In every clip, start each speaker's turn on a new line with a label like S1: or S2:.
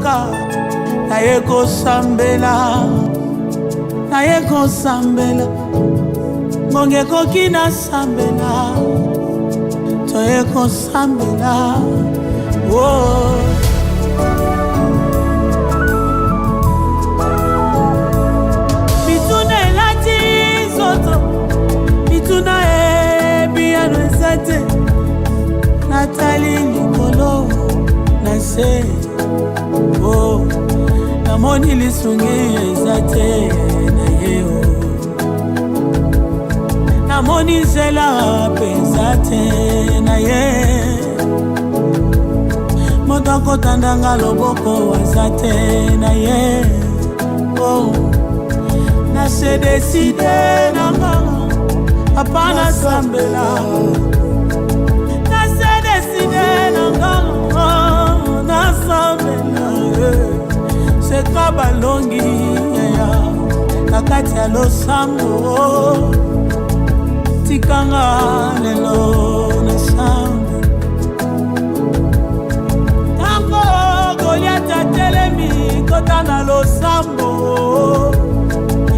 S1: nanga naye kosambela naye kosambela ngonge koki na sambela toye kosambela oh. Bituna elati zoto bituna biano esate Natali likolo na se oh namoni lisungi ezate na yeo namoni zela pezate na ye moto kotandanga loboko wazate na ye oh na se decide na mama apana sambela na se decide na mama na sambela se kabalongi ya nakati ya losambo tikanga lelo na sambo tango Goliata telemi kota na losambo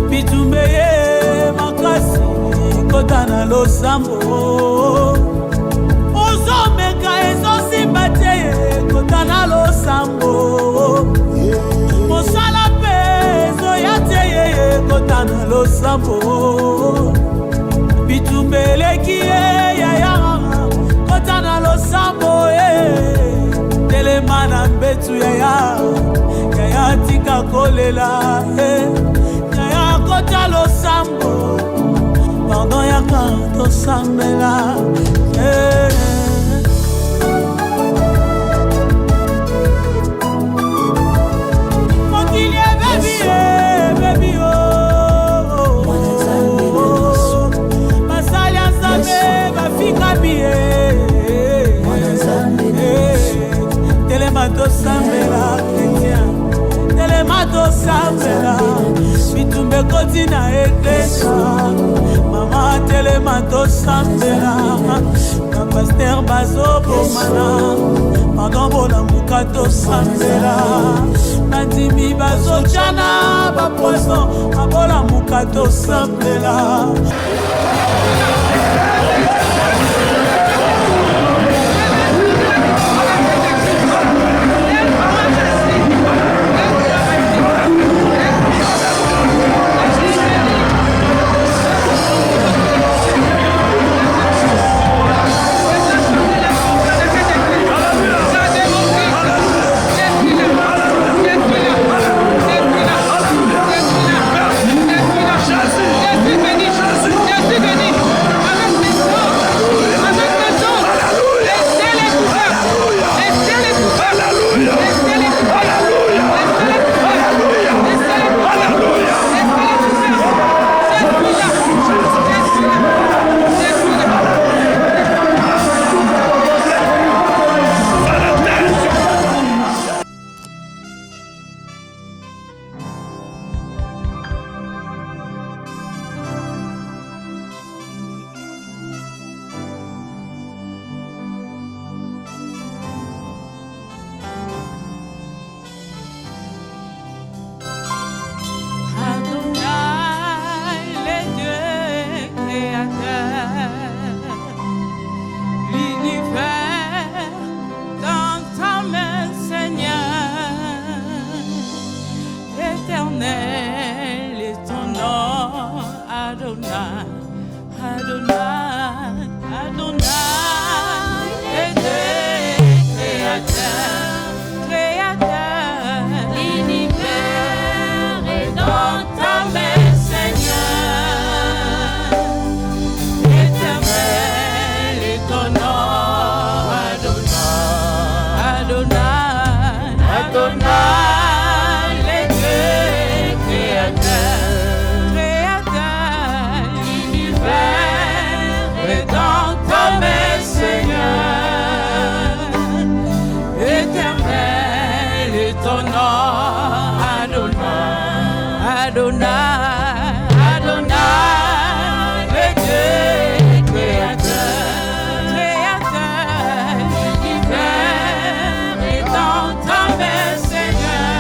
S1: bitumbeye makasi kota na losambo ozomeka ezosimbate kota na losambo mosala pezo yateye kota na losambo bitumbeleki yaya kota na losambo telema na mbetu yaya tika kolela yaya kota losambo pardon yaka tosambela mokilie baby oh basali anzambe bafika bie telema tosambela chrétien telema tosambela bitumbe koti na eglesa mama telema tosambela na paster bazobomana pardon bolamuka tosambela bandimi bazojana bapoison abolamuka tosambela
S2: Créateur, l'univers est dans ta main, Seigneur.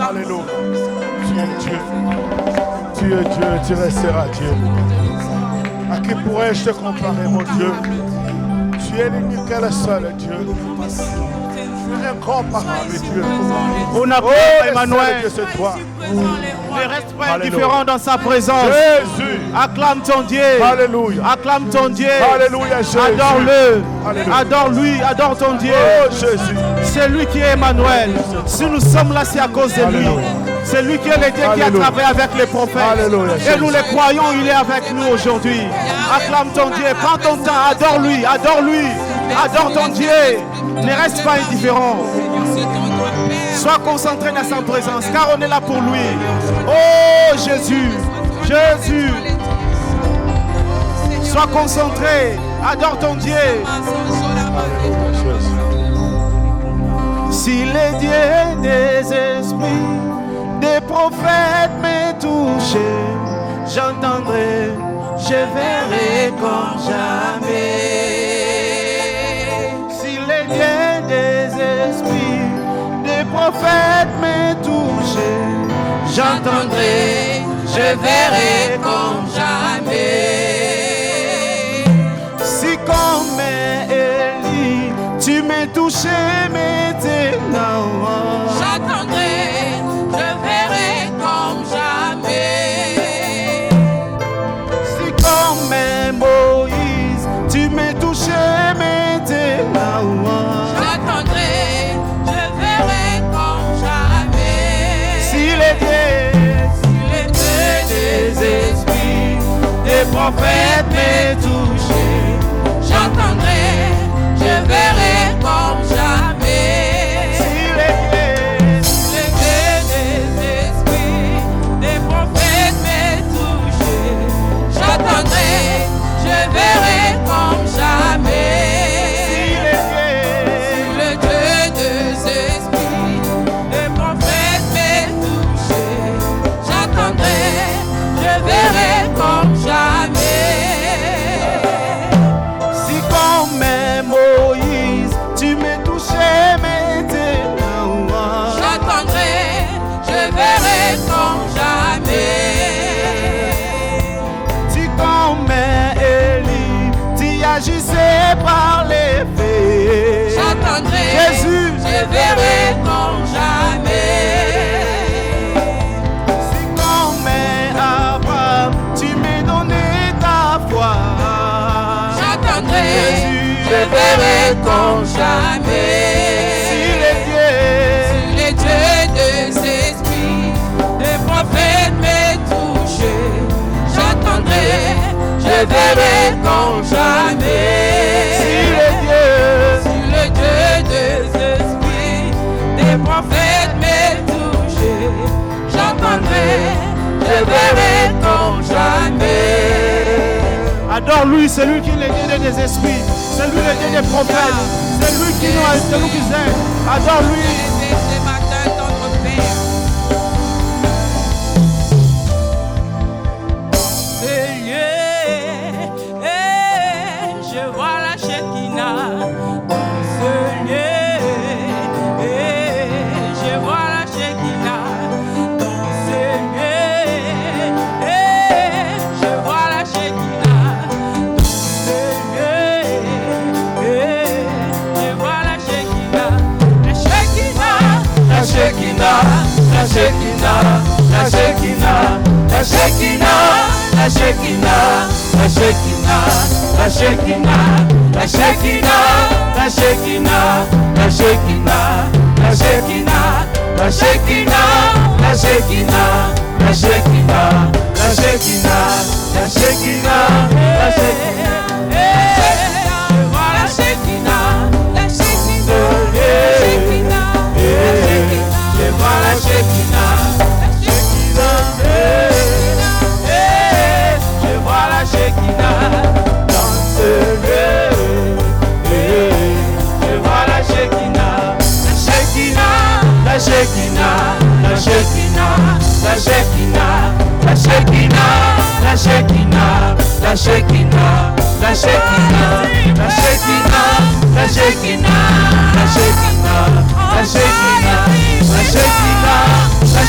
S2: Alléluia. Tu es Dieu. Tu es Dieu, tu resteras Dieu. À qui pourrais-je te comparer, mon Dieu? Tu es l'unique et le seul Dieu. Tu es incomparable Dieu.
S3: On a Emmanuel.
S2: Dieu, c'est toi.
S3: Ne reste pas indifférent dans sa présence.
S2: Jésus.
S3: Acclame ton Dieu.
S2: Alléluia.
S3: Acclame ton Dieu.
S2: Alléluia, Jésus.
S3: Adore-le.
S2: Alléluia.
S3: Adore-lui. Adore ton Dieu.
S2: Oh Jésus.
S3: C'est lui qui est Emmanuel. Si nous sommes là, c'est à cause de lui.
S2: Alléluia.
S3: C'est lui qui est le Dieu qui a
S2: Alléluia.
S3: travaillé avec les prophètes.
S2: Alléluia,
S3: Et nous les croyons, il est avec nous aujourd'hui. Acclame ton Dieu. Prends ton temps. Adore-lui. Adore-lui. Adore ton Dieu. Ne reste pas indifférent. Sois concentré dans sa présence, car on est là pour lui. Oh Jésus, Jésus. Sois concentré. Adore ton Dieu. Si les dieux des esprits, des prophètes m'aient touché, j'entendrai, je verrai comme jamais. Si les dieux des esprits, des prophètes m'aient touché, j'entendrai, je verrai comme jamais. Si comme Élie, tu m'as touché maintenant,
S4: j'attendrai, je verrai comme jamais.
S3: Si comme Moïse, tu m'as touché maintenant,
S4: j'attendrai, je verrai comme jamais.
S3: Si les dieux des esprits, des prophètes m'aient touché,
S4: j'attendrai, je verrai comme jamais.
S3: si les
S4: dieux des esprits, des prophètes m'aient touché, j'attendrai, je verrai comme jamais. Le Dieu des esprits, des prophètes m'aient touché, j'attendrai, je verrai comme jamais.
S3: Si comme Moïse, tu m'as touché maintenant,
S4: J'attendrai, je verrai comme jamais.
S3: si comme Élie, tu agissais par les faits,
S4: J'attendrai,
S3: Jésus,
S4: je verrai comme jamais.
S3: si comme Abraham, tu m'as donné ta foi,
S4: J'attendrai,
S3: Jésus,
S4: je verrai comme jamais.
S3: si les dieux
S4: Les dieux des esprits, des prophètes m'aient touché, j'attendrai, je verrai comme jamais.
S3: si les dieux
S4: Si le Dieu des esprits, des prophètes m'aient touché, j'attendrai, je verrai comme jamais.
S3: adore-lui, c'est lui qui est le Dieu des esprits, c'est lui le Dieu des prophètes, c'est lui qui nous aide, adore-lui.
S4: Ce matin, notre Père. Je vois la Shekinah dans ce lieu. Je vois la Shekinah dans ce lieu. Je vois la Shekinah dans ce lieu. Je vois la Shekinah. La Shekinah. La Shekinah. La Shekinah. La Shekinah. La Shekinah. La Shekinah. La Shekinah. La Shekinah. La Shekinah. La Shekinah. La Shekinah. La Shekinah. La Shekinah. La Shekinah. La Shekinah. La Shekinah. La Shekinah. Je vois la Shekinah. La Shekinah. Je vois la Shekinah. Je vois la Shekinah dans ce lieu. Je vois la Shekinah. La Shekinah. La Shekinah. La Shekinah. La Shekinah. La Shekinah. La Shekinah. La Shekinah. La Shekinah. La Shekinah. La Shekinah. La Shekinah. La Shekinah. La Shekinah. La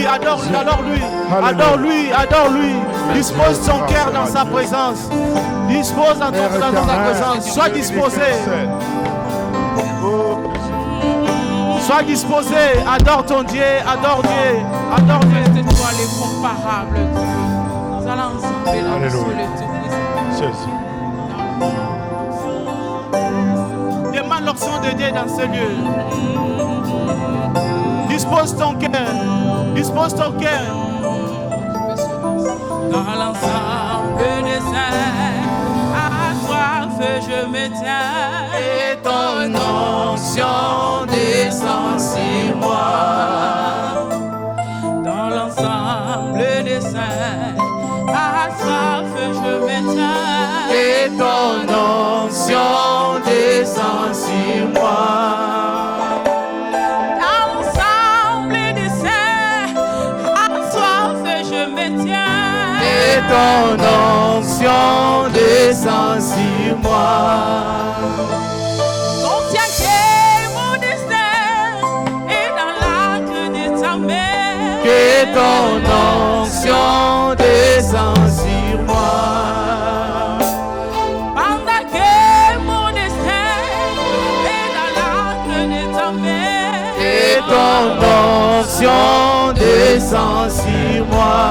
S3: adore-lui, adore-lui, adore-lui, adore-lui. Dispose ton cœur dans sa présence. Dispose dans sa présence. Sois disposé. Sois disposé. Adore ton Dieu, adore Dieu, adore Dieu.
S4: C'est toi l'incomparable Dieu. Nous allons ensemble là sur le Tout-Puissant.
S3: Demande l'option de Dieu dans ce lieu. Dispose ton cœur. Dispose ton cœur.
S4: Dans l'ensemble des saints, à toi je me tiens. Et ton onction descend sur moi. Dans l'ensemble des saints, à toi je me tiens. Et ton onction descend sur moi. Ton onction descend sur moi. Conscient que mon destin est dans l'acte de ta main. Que ton onction descend sur moi. Pendant que mon destin est dans l'acte de ta main. Que ton onction descend sur moi.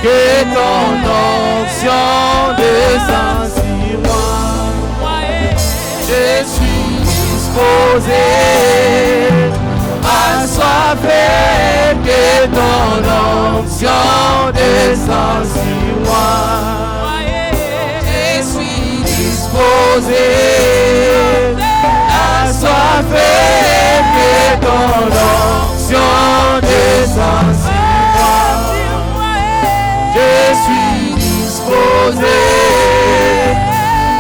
S4: Que ton onction descend sur moi. Je suis disposé à soiffer. Que ton onction descend sur moi. Je suis disposé à soiffer. Que ton onction descend sur moi. Je suis disposé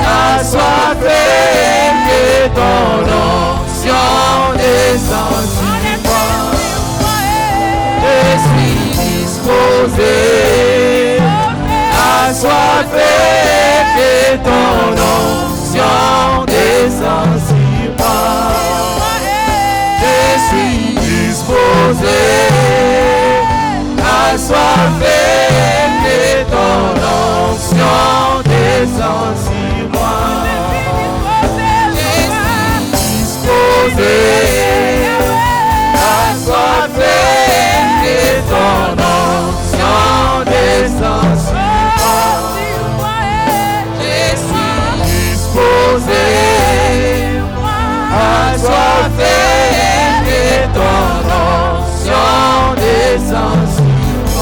S4: à soiffer. Que ton onction descend sur moi. Je suis disposé à soiffer. Que ton onction descend sur moi. Je suis disposé à soiffer. Que ton onction descend sur moi. Je suis disposé à soiffer. Que ton onction descend sur moi. Je suis disposé à soiffer. Que ton onction descend sur moi.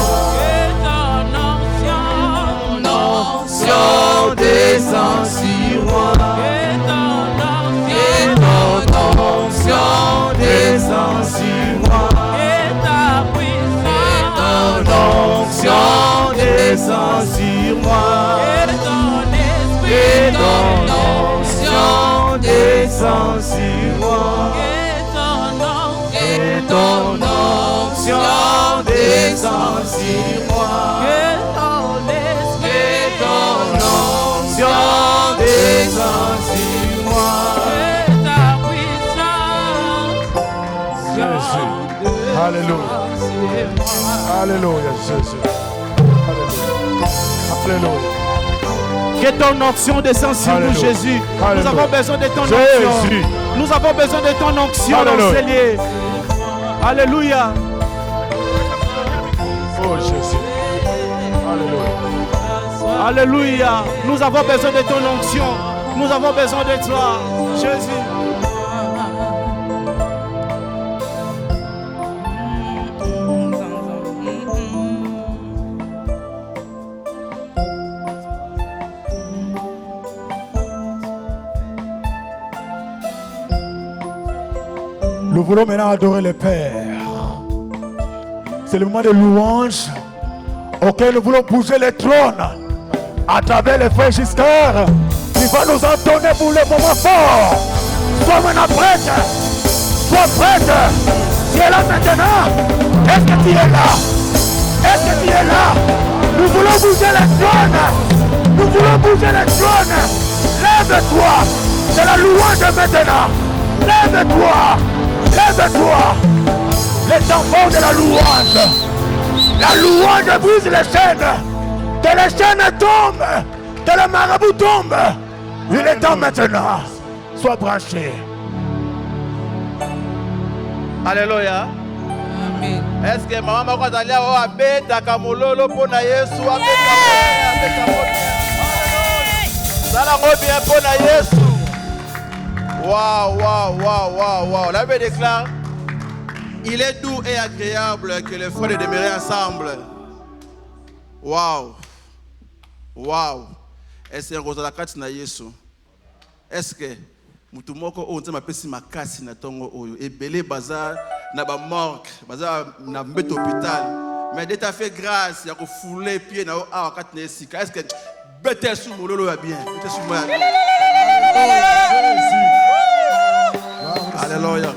S4: Descend sur moi. Que ton onction descend sur moi. Que ton onction descend sur moi. Que ton onction descend sur moi. Que ton onction descend sur moi. Descend sur moi. Que ta puissance.
S2: Jésus. Alléluia. Alléluia, Jésus. Alléluia. Alléluia.
S3: Que ton onction descende sur nous, Jésus.
S2: Alléluia.
S3: Nous avons besoin de ton
S2: Jésus.
S3: onction. Nous avons besoin de ton onction dans ces lieux. Alléluia.
S2: Oh Jésus. Alléluia.
S3: Alléluia. Nous avons besoin de ton onction. Nous avons besoin de toi, Jésus.
S2: Nous voulons maintenant adorer le Père. C'est le moment de louange auquel nous voulons bouger les trônes à travers les frères Giscard. Il va nous entonner pour le moment fort. Sois maintenant prête. Sois prête. Tu es là maintenant. Est-ce que tu es là? Est-ce que tu es là? Nous voulons bouger les trônes. Nous voulons bouger les trônes. Lève-toi. C'est la louange maintenant. Lève-toi. Lève-toi. Les enfants de la louange. La louange brise les chaînes. Que les chaînes tombent. Que le marabout tombe. Il est temps maintenant. Sois branché.
S3: Alléluia.
S4: Amen.
S3: Est-ce que maman m'a dit à Abeta Kamololo pour Yesu? Bien pour Yesu. Waouh. La Bible déclare, il est doux et agréable que les frères demeurent ensemble. Waouh. Est-ce que vous avez dit à Yesu? Est-ce que mutu moko o nzema pesi makasi na tongo oyo ebele baza na ba morgue baza na mbeto hôpital mais Dieu t'a fait grâce ya ko fouler pied na a wakati na esika. Est-ce que bete sou mololo ya bien bete sou moya bien? Alléluia.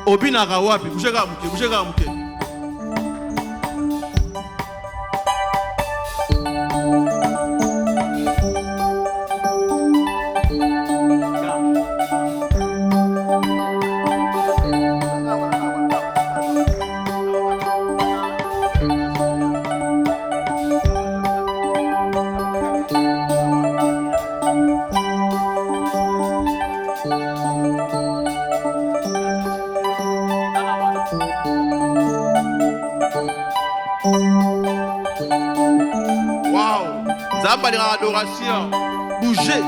S3: Obina wapi kusheka mke adoration. Bougez.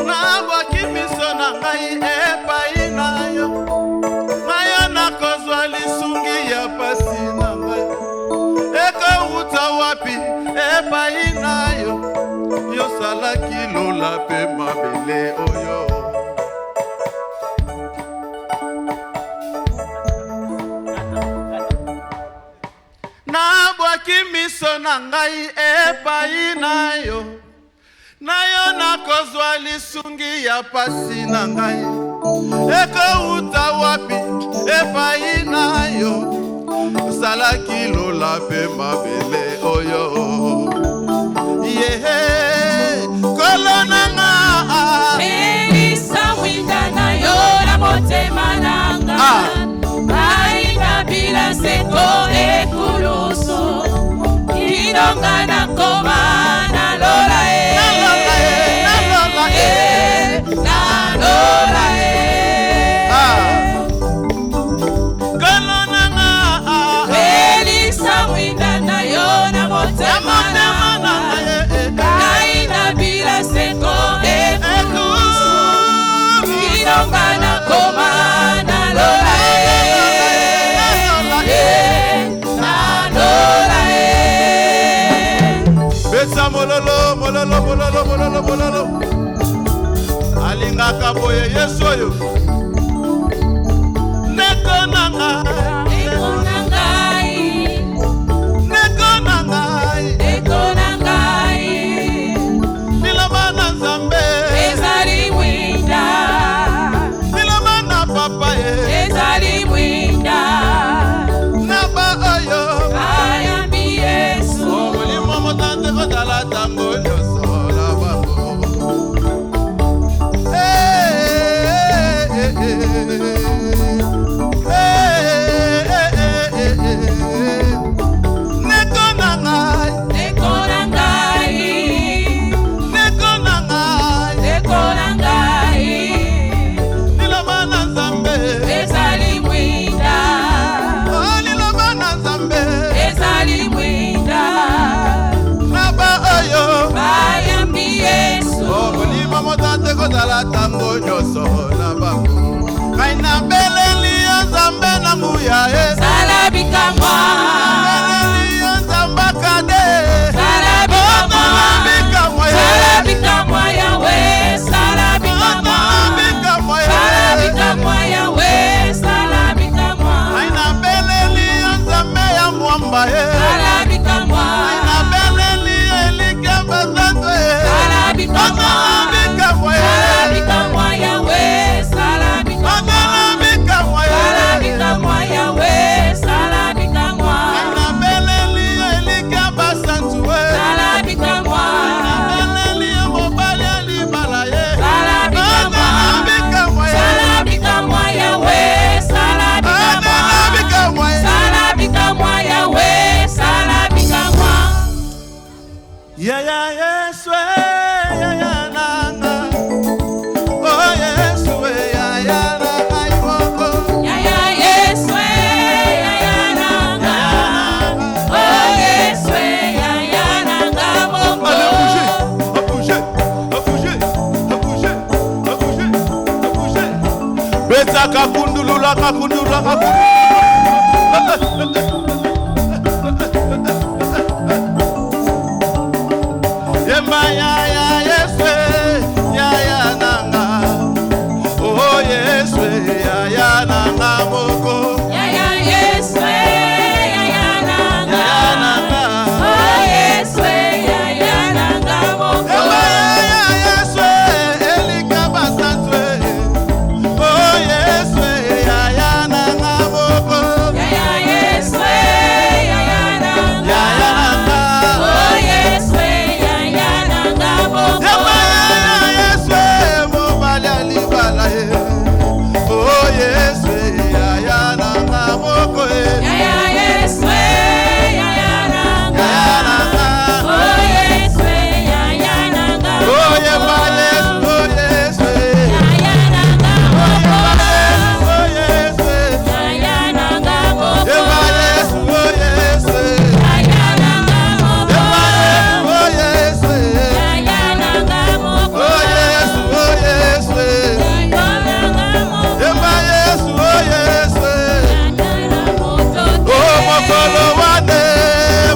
S3: Nabwaki miso na ngai epai na yo. Ngai nakozwa lisungi ya pasi na ngai. Ekouta wapi epai na yo. Yosalaki lola pe mabele oyo. Miso na ngai epai na yo nakozwa lisungi ya pasi na ngai ekouta wapi epai na yo salaki lola pe mabele oyo kolonanga
S4: elisa winda na yo na motema nanga baina bila seko ekuluso Inonga na koma na lola na lola kolonanga elisa winda na yo na motema nanga kaina bila seko ekuluso Inonga na koma na lola mololo alingaka boye Yesu oyo neko na ngai niloba na Nzambe ezali winda niloba na papa ezali winda na ba oyo ayambi Yesu molimo motante kotala tango
S3: Ya ya Yesu, ya ya nanga. Oh Yesu, ya ya nanga iboko.
S4: Ya ya Yesu, ya ya nanga. Oh Yesu, ya ya nanga moko.
S3: Allez bouger, à bouger, à bouger, à bouger, à bouger, à bouger. Beta kakundulula, kakundula, kakundula. Yemba ya ya Yesu, ya ya nanga. Oh Yesu, ya ya nanga moko.
S4: Ya ya Yesu, ya ya nanga.
S3: Ya ya nanga.
S4: Oh Yesu, ya ya nanga moko.
S3: Yemba ya Yesu, elika basantwe. Oh Yesu, ya ya nanga moko.
S4: Ya ya Yesu, ya ya nanga.
S3: Ya ya nanga.
S4: Oh Yesu, ya ya nanga moko.
S3: Yemba ya Yesu, mobali alibala ye. Oh Yesu, ya ya nanga moko.
S4: Ya ya Yesu, ya ya nanga.
S3: Ya ya nanga.
S4: Oh Yesu, ya ya nanga
S3: Oh
S4: moko.
S3: yemba Yesu, oh Yesu.
S4: Ya ya nanga moko.
S3: Oh Yesu.
S4: Ya ya nanga moko.
S3: Yemba Yesu, oh Yesu.
S4: Ya ya nanga moko.
S3: Oh Yesu.
S4: Ya ya nanga moko.
S3: Oh Yesu, oh Yesu.
S4: Ya ya nanga moko.
S3: Yemba Yesu, oh Yesu.
S4: Ya ya moko.
S3: Oh mokolo wane,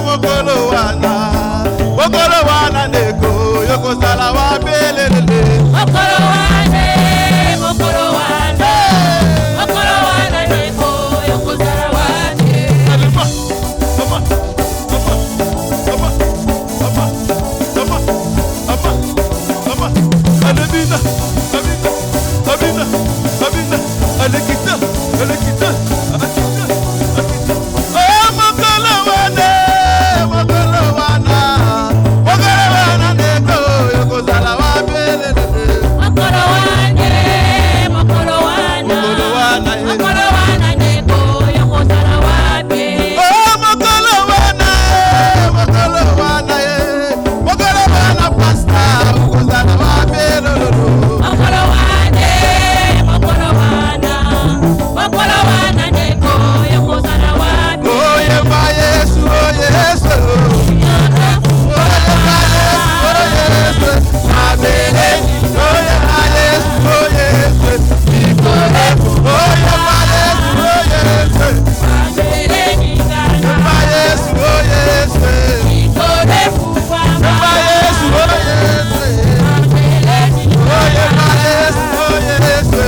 S3: mokolo wana. Mokolo wana neko, yoko sala wa belelele.
S4: Mokolo wane, mokolo wane. Mokolo wane neko, yokozala wane.
S3: Alima, ama, ama, ama, ama, ama, ama, ama. Alebina, Abina, Abina, Abina, Alekita, Alekita, Alekita, Alekita. Oh, mokolo wane, mokolo wana, mokolo wana neko, yokozala wa belelele.
S4: Mokolo wane, mokolo wane.
S3: Mokolo wana, eh.
S4: Mokolo wane neko, yokozala wane.
S3: Oh, mokolo wana, mokolo wana, eh. Mokolo wana, pastor, yokozala wa belelele.
S4: Mokolo wane, mokolo wane. Mokolo wane neko, yokozala wane.
S3: Oh, yemba Yesu, oh Yesu. Oh, yemba Yesu, oh Yesu. Abele, oh yemba Yesu, oh Yesu. Ikole, oh yemba Yesu, oh Yesu.
S4: Abele ningana.
S3: Yemba Yesu, oh Yesu.
S4: Ikole kufama.
S3: Yemba Yesu, oh Yesu.
S4: Abele ningana.
S3: Oh yemba Yesu, oh Yesu.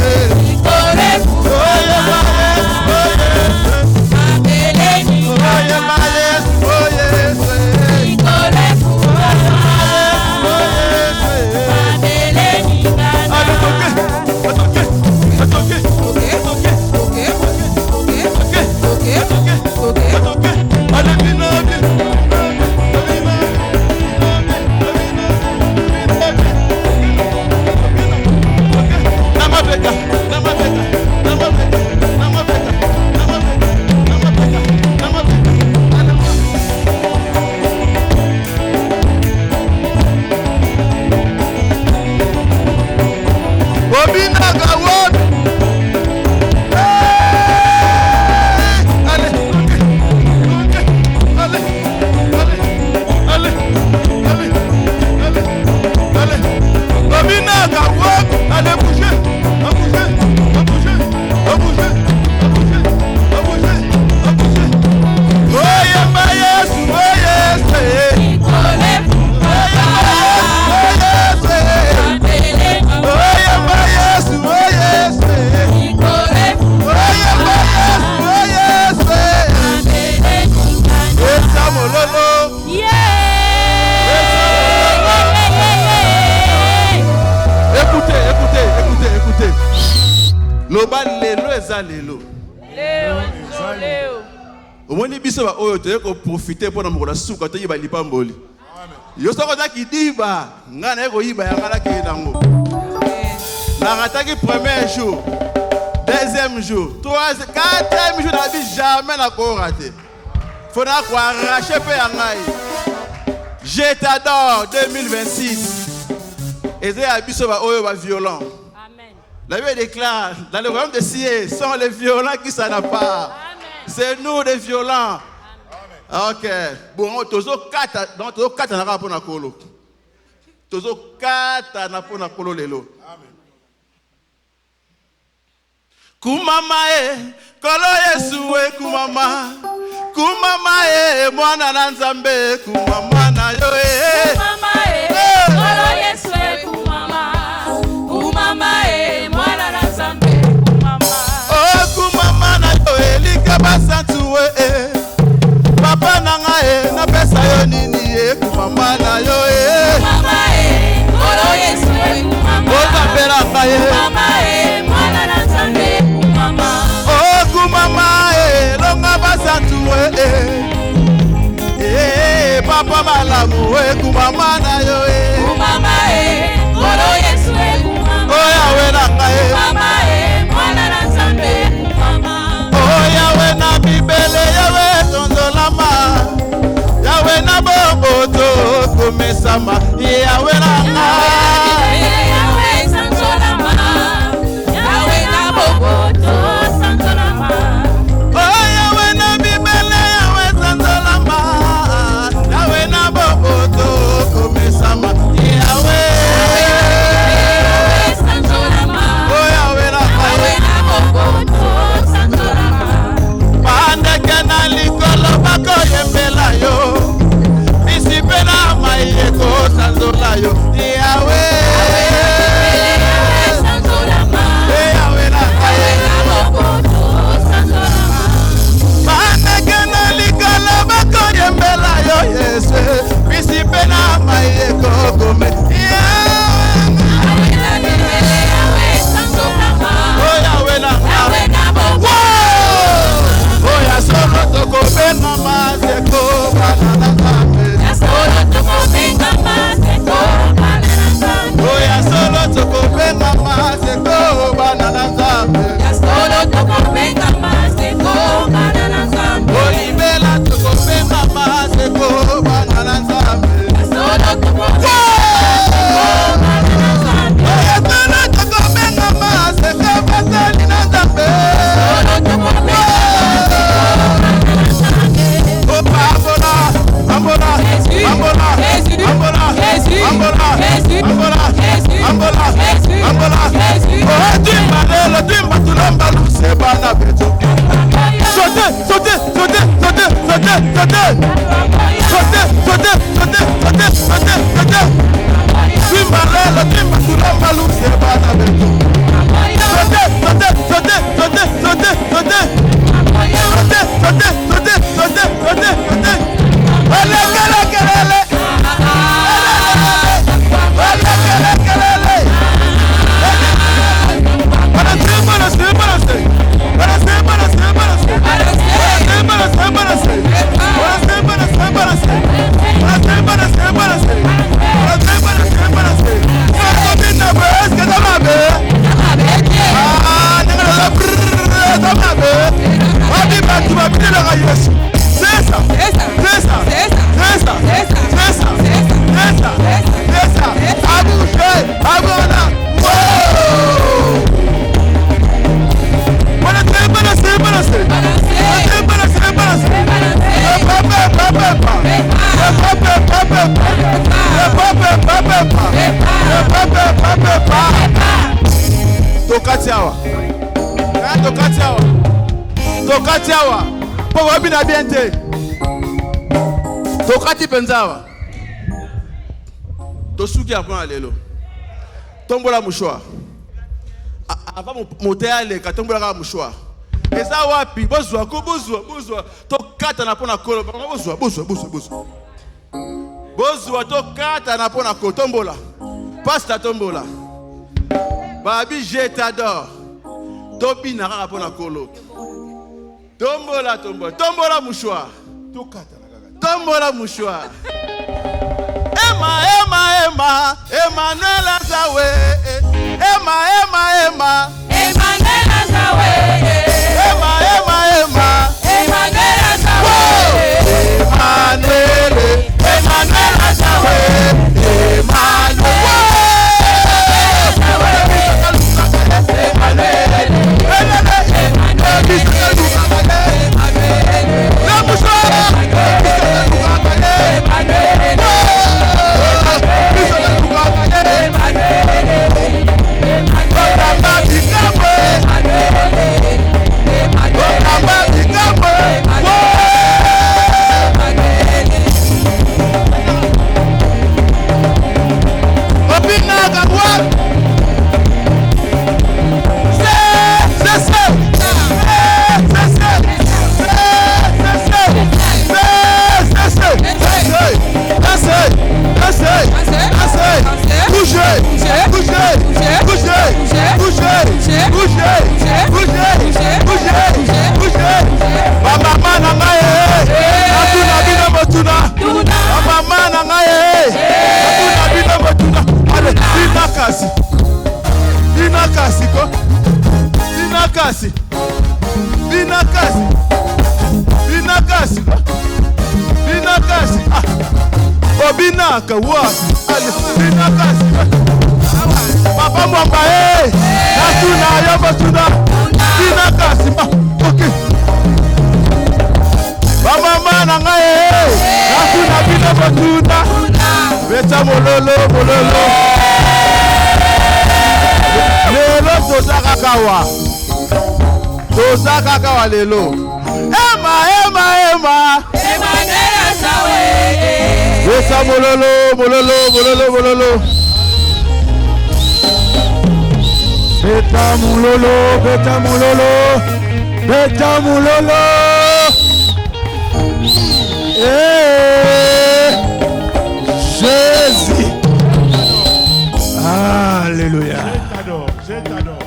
S4: Ikole
S3: Oh yemba
S4: kufama.
S3: Yesu, oh Yesu.
S4: Abele
S3: Oh
S4: ningana.
S3: yemba Yesu, oh Yesu.
S4: Ikole kufama.
S3: Oh Yesu.
S4: Abele ningana.
S3: Obinaga word. Allez, allez, allez, allez, allez, allez. Obinaga word. Allez bouger, à bouger, à bouger, à bouger, à bouger, à bouger, à bouger. Oh yemba Yesu, oh Yesu.
S4: Ikole kufama. Abele
S3: Oh yemba Yesu, oh Yesu.
S4: Ikole
S3: Oh yemba Yesu, oh Yesu.
S4: abele ningana.
S3: Esa mololo. Écoutez, écoutez, écoutez, écoutez. Loba lelo eza lelo. Omoni biso ba oyo te ko profiter pour na mokola suka te yiba lipamboli. Yo soko ta kidiba, ngana eko yiba ya ngala ke nango. Na rataki premier jour, deuxième jour, troisième, quatrième jour na bi jamais na ko rater. Faut na ko arracher pe ya ngai. Je t'adore 2026. Et c'est violent.
S4: Amen.
S3: La Bible déclare, dans le royaume de Sié, sont les violents qui s'en appartent. C'est nous les violents. Amen. Ok. Bon, tozo kata, donc tozo kata na rapona kolo. Tozo kata na pona kolo lelo. Amen. Kumama kolo Yesu kumama. Kumama mwana na Nzambe kumama na yo
S4: Kumama kolo Yesu kumama. Kumama mwana na Nzambe kumama.
S3: Oh kumama na yo elika basantu papa na nga na pesa yo nini kumama na yo
S4: Kumama kolo Yesu kumama.
S3: Ozambela nga
S4: Kumama mwana na Nzambe kumama.
S3: Oh kumama longa basantu papa malamu kumama na yo
S4: Kumama kolo Yesu kumama.
S3: Oh yawe na nga
S4: Kumama mwana na Nzambe kumama.
S3: Oh yawe na bibele yawe tondolama yawe na boboto komesama yawe na nga
S4: Yawe santolama. Yawe na boboto santolama.
S3: Oh yawe na bibele yawe tondolama yawe na boboto komesama yawe
S4: Santolama.
S3: Oh yawe na
S4: Yawe na boboto santolama.
S3: Pandeke na likolo bako yembela yo Bisipe na maiyeko sanzola yo Yawe
S4: Santolama.
S3: Yawe na
S4: Yawe na boboto santolama.
S3: Pandeke na likolo bako yembela yo Yesu Bisipe na maiyeko gome
S4: Yawe santolama.
S3: Oh yawe na
S4: Yawe na boboto.
S3: Oh ya solo toko benga mazeko banana zambe
S4: Solo toko benga maseko banana Nzambe.
S3: Oh ya solo toko benga mazeko banana zambe
S4: Solo toko benga maseko banana Nzambe.
S3: Olibela toko benga mazeko banana zambe
S4: Solo toko benga banana Nzambe.
S3: Oh ya solo toko benga mazeko banana zambe
S4: Solo toko benga
S3: Oh ambola ambola
S4: Jésus,
S3: ambola
S4: Jésus,
S3: ambola
S4: Jésus,
S3: ambola
S4: Jésus,
S3: ambola
S4: Jésus,
S3: ambola
S4: Jésus,
S3: ambola
S4: Jésus.
S3: Oh dimba lelo dimba tulomba luse bana beto Sauter sauter sauter sauter sauter sauter sauter sauter sauter sauter sauter sauter dimba lelo dimba tulomba luse bana beto Sauter sauter sauter sauter sauter sauter sauter sauter sauter sauter sauter sauter Ole kele kelele Ole kele kelele Balance balance balance balance balance balance balance Tokatiawa Poko bina biente Tokati penzawa Tosuki apon lelo Tombola mouchoir Avant motea leka tombola ka mouchoir Eza wapi bozwa ko bozwa Tokata na pona kolo bozwa Bozwa tokata na pona ko tombola Pasta tombola Babi je t'adore Tobi na ka pona kolo Tombola tombola mouchoir Tombola mouchoir Emma Emmanuel Azawe Emmanuel Azawe Emmanuel Azawe
S2: Binaka, what? Binaka, Papa Mwamba, Natuna, Yabatuna, Binaka, okay. Mama Mananga, Natuna, Binabatuna, Beta Mololo, Mololo, Lelo, Tosaka Kawa, Lelo, Emma, Beta Mololo, Mololo, Mololo, Mololo. Beta Mololo, Beta Mololo, Beta Mololo. Jésus. Alléluia. Je t'adore.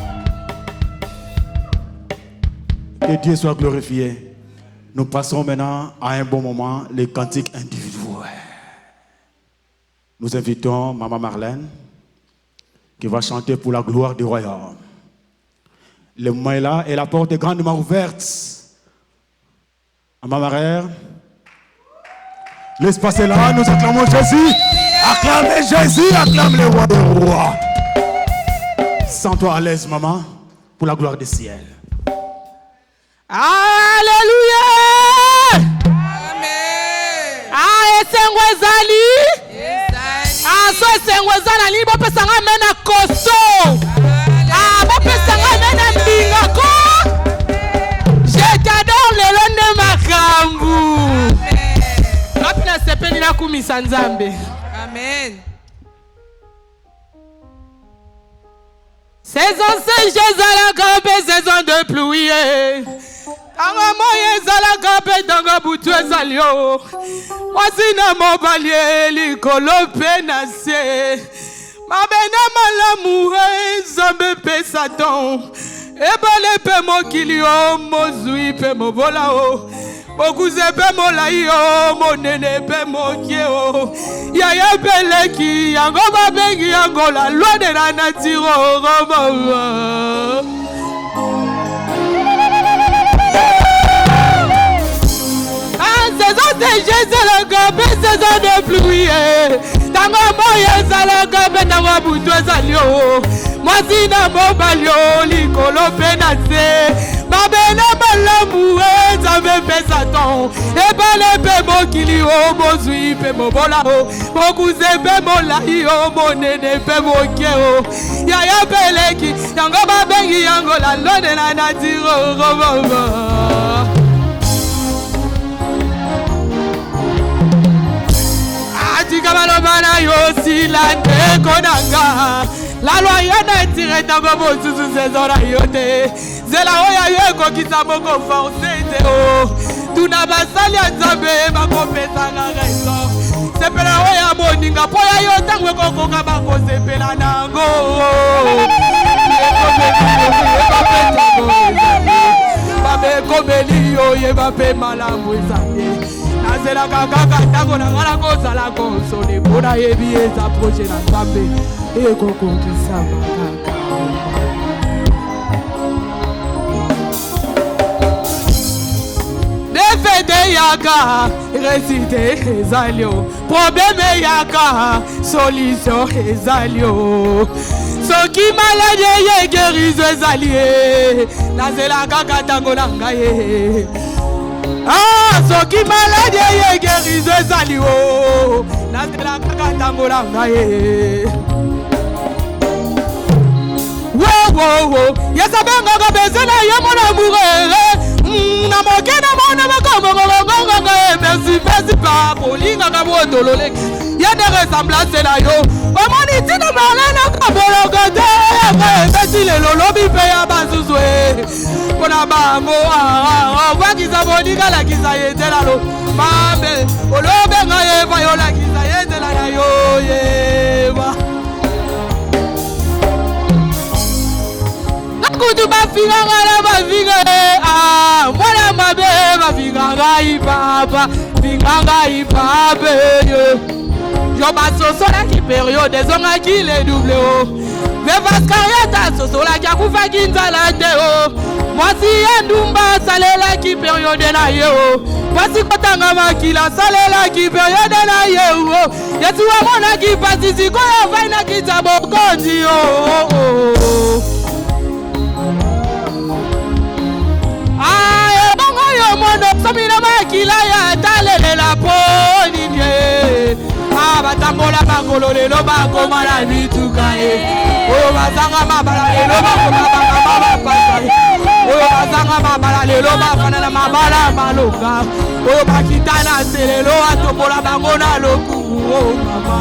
S2: Que Dieu soit glorifié. Nous passons maintenant à un bon moment, les cantiques individuels. Nous invitons Maman Marlène qui va chanter pour la gloire du royaume. Le moment est là et la porte est grandement ouverte. Maman Marlène, l'espace est là, nous acclamons Jésus. Acclamez Jésus, acclame le roi des rois. Sens-toi à l'aise, maman, pour la gloire du ciel.
S4: Alléluia. Amen. Esengwezali. So esengwezana li bo pesanga mena koso. Bo pesanga mena mbingako. Je t'adore le londe makambu. Amen. Rapina sepeni na kumisa nzambe. Amen. Saison sèche ezalaka mpe saison de pluie. Tango moye ezalaka mpe tango butu ezali o. Mwasi na mobali likolo mpe na se. Mabe na malamu Nzambe mpe Satan. Ebale mpe mokili o mozwi mpe mobola o. Bokuze mpe molai o monene mpe mokie o. Yaya peleki yango babengi yango la loi de la nature o mama. Saison de Jésus le gobe, saison de pluie. Tango moye zalaka be tango butu ezali o. Mwasi na mobali o likolo mpe na se. Mabe na malamu Nzambe mpe Satan. Ebale mpe mokili o mozwi mpe mobola o. Bokuze mpe molai o monene mpe mokie o. Yaya peleki yango babengi yango la loi de la nature o mama. Kamalomana yosi la nekonanga. La loi yana tire tango mosusu sezora yote. Zela oya yeko kisaboko forcé o. Tuna basali Nzambe bakopesa na raison. Sepela oya moninga poya yotango kokoka bakosepela nango. Babe komeli yo yebape malamu ezali. Nazela kaka tango na ngala kozala konsole pona yebi eza projet na Nzambe ekokokisa makaka. Defede yaka récité ezalio, problème yaka solution ezalio. Soki maladie ye guérise ezalie, nazela kaka tango na ngai. Soki maladie ye guérise ezali o. Nazela kaka tango na ngai. Wo yesabenga ka bezena ye mon amour. Na mokena mona makombo ngonga merci pas kolinga ka botolole. Ya de ressemblance na yo. Omoni tina malana ka bologode. Beti le lolobi pe ya bazuzwe. Kona bango wakiza bonika la kiza yetela lo. Mame olobe ngaye ba yo la kiza yetela na yo yeba. Vinganga bavinga ah mwana mabe bavinganga ipapa vinganga ipapa yo basosola ki période zonga ki le double o Vevascariata sosola ki akufa ki nzala te o mwasi endumba salela ki période na ye o mwasi kotanga makila salela ki période na ye o yesu amona ki pasisi koyo vaina ki tabokondi o mono samina makila ya talele la poni nye abatambola bakolo lelo bakoma na bituka oyo bazanga mabala lelo bakoma baba pasa oyo bazanga mabala lelo bafana na mabala maloka oyo bakitana selelo atombola bango na lokumu o mama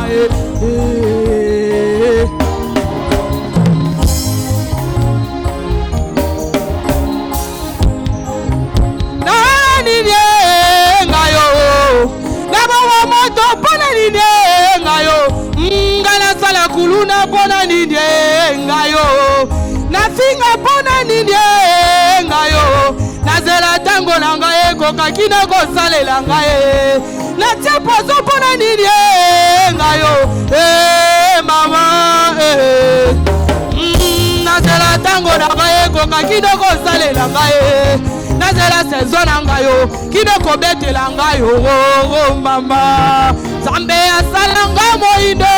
S4: ngala sala kuluna pona ninde ngayo nafinga pona ninde ngayo nazela tango na ngaye koka kina ko salela ngaye na tsepozo pona ninde ngayo mama nazela tango na ngaye koka kina ko salela ngaye nazela saison na ngayo kina ko betela ngayo oh mama Zambe asalanga moindo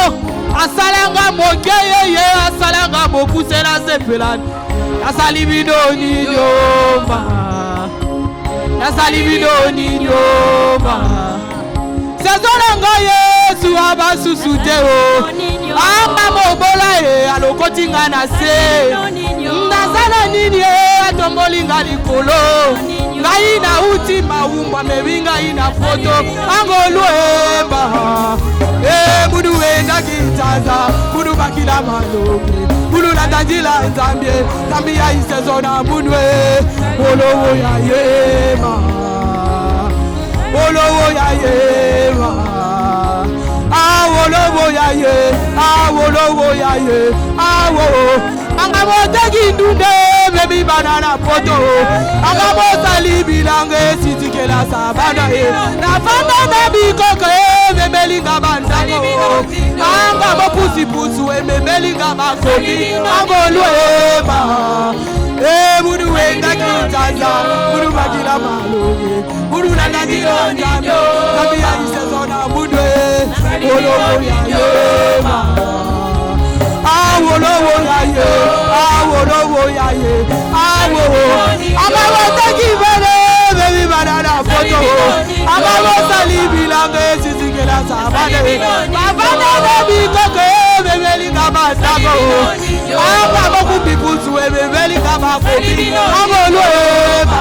S4: asalanga mokeye asalanga mokusela sepelani asalibido ni nyoma asalibido ni nyoma sezonanga Yesu abasusude o amba mobola alokotinga na se ndazana nini atombolinga likolo ngai na uti maumba mebinga ina foto angoluemba budu wenda kitaza budu bakila malobe budu la tajila nzambie zambia isezona bunwe olowo ya yema olowo ya yema awolowo ya ye awolowo ya ye awo angamoteki ndunde baby banana poto angamotali bilange sitikela sabana na fanda na bikoko memelinga bandango angamopusi pusu memelinga makobi angolwema budu wenda kitaza budu bakila maloge budu nandagilo njamyo kabia isezona budwe olowo ya yema awolowo yaye awolowo yaye awo amawoteki bele baby banana foto amawotali bilange sisikela sabane bafana baby koko memelinga bandango angamokupipusu memelinga makobi angolwema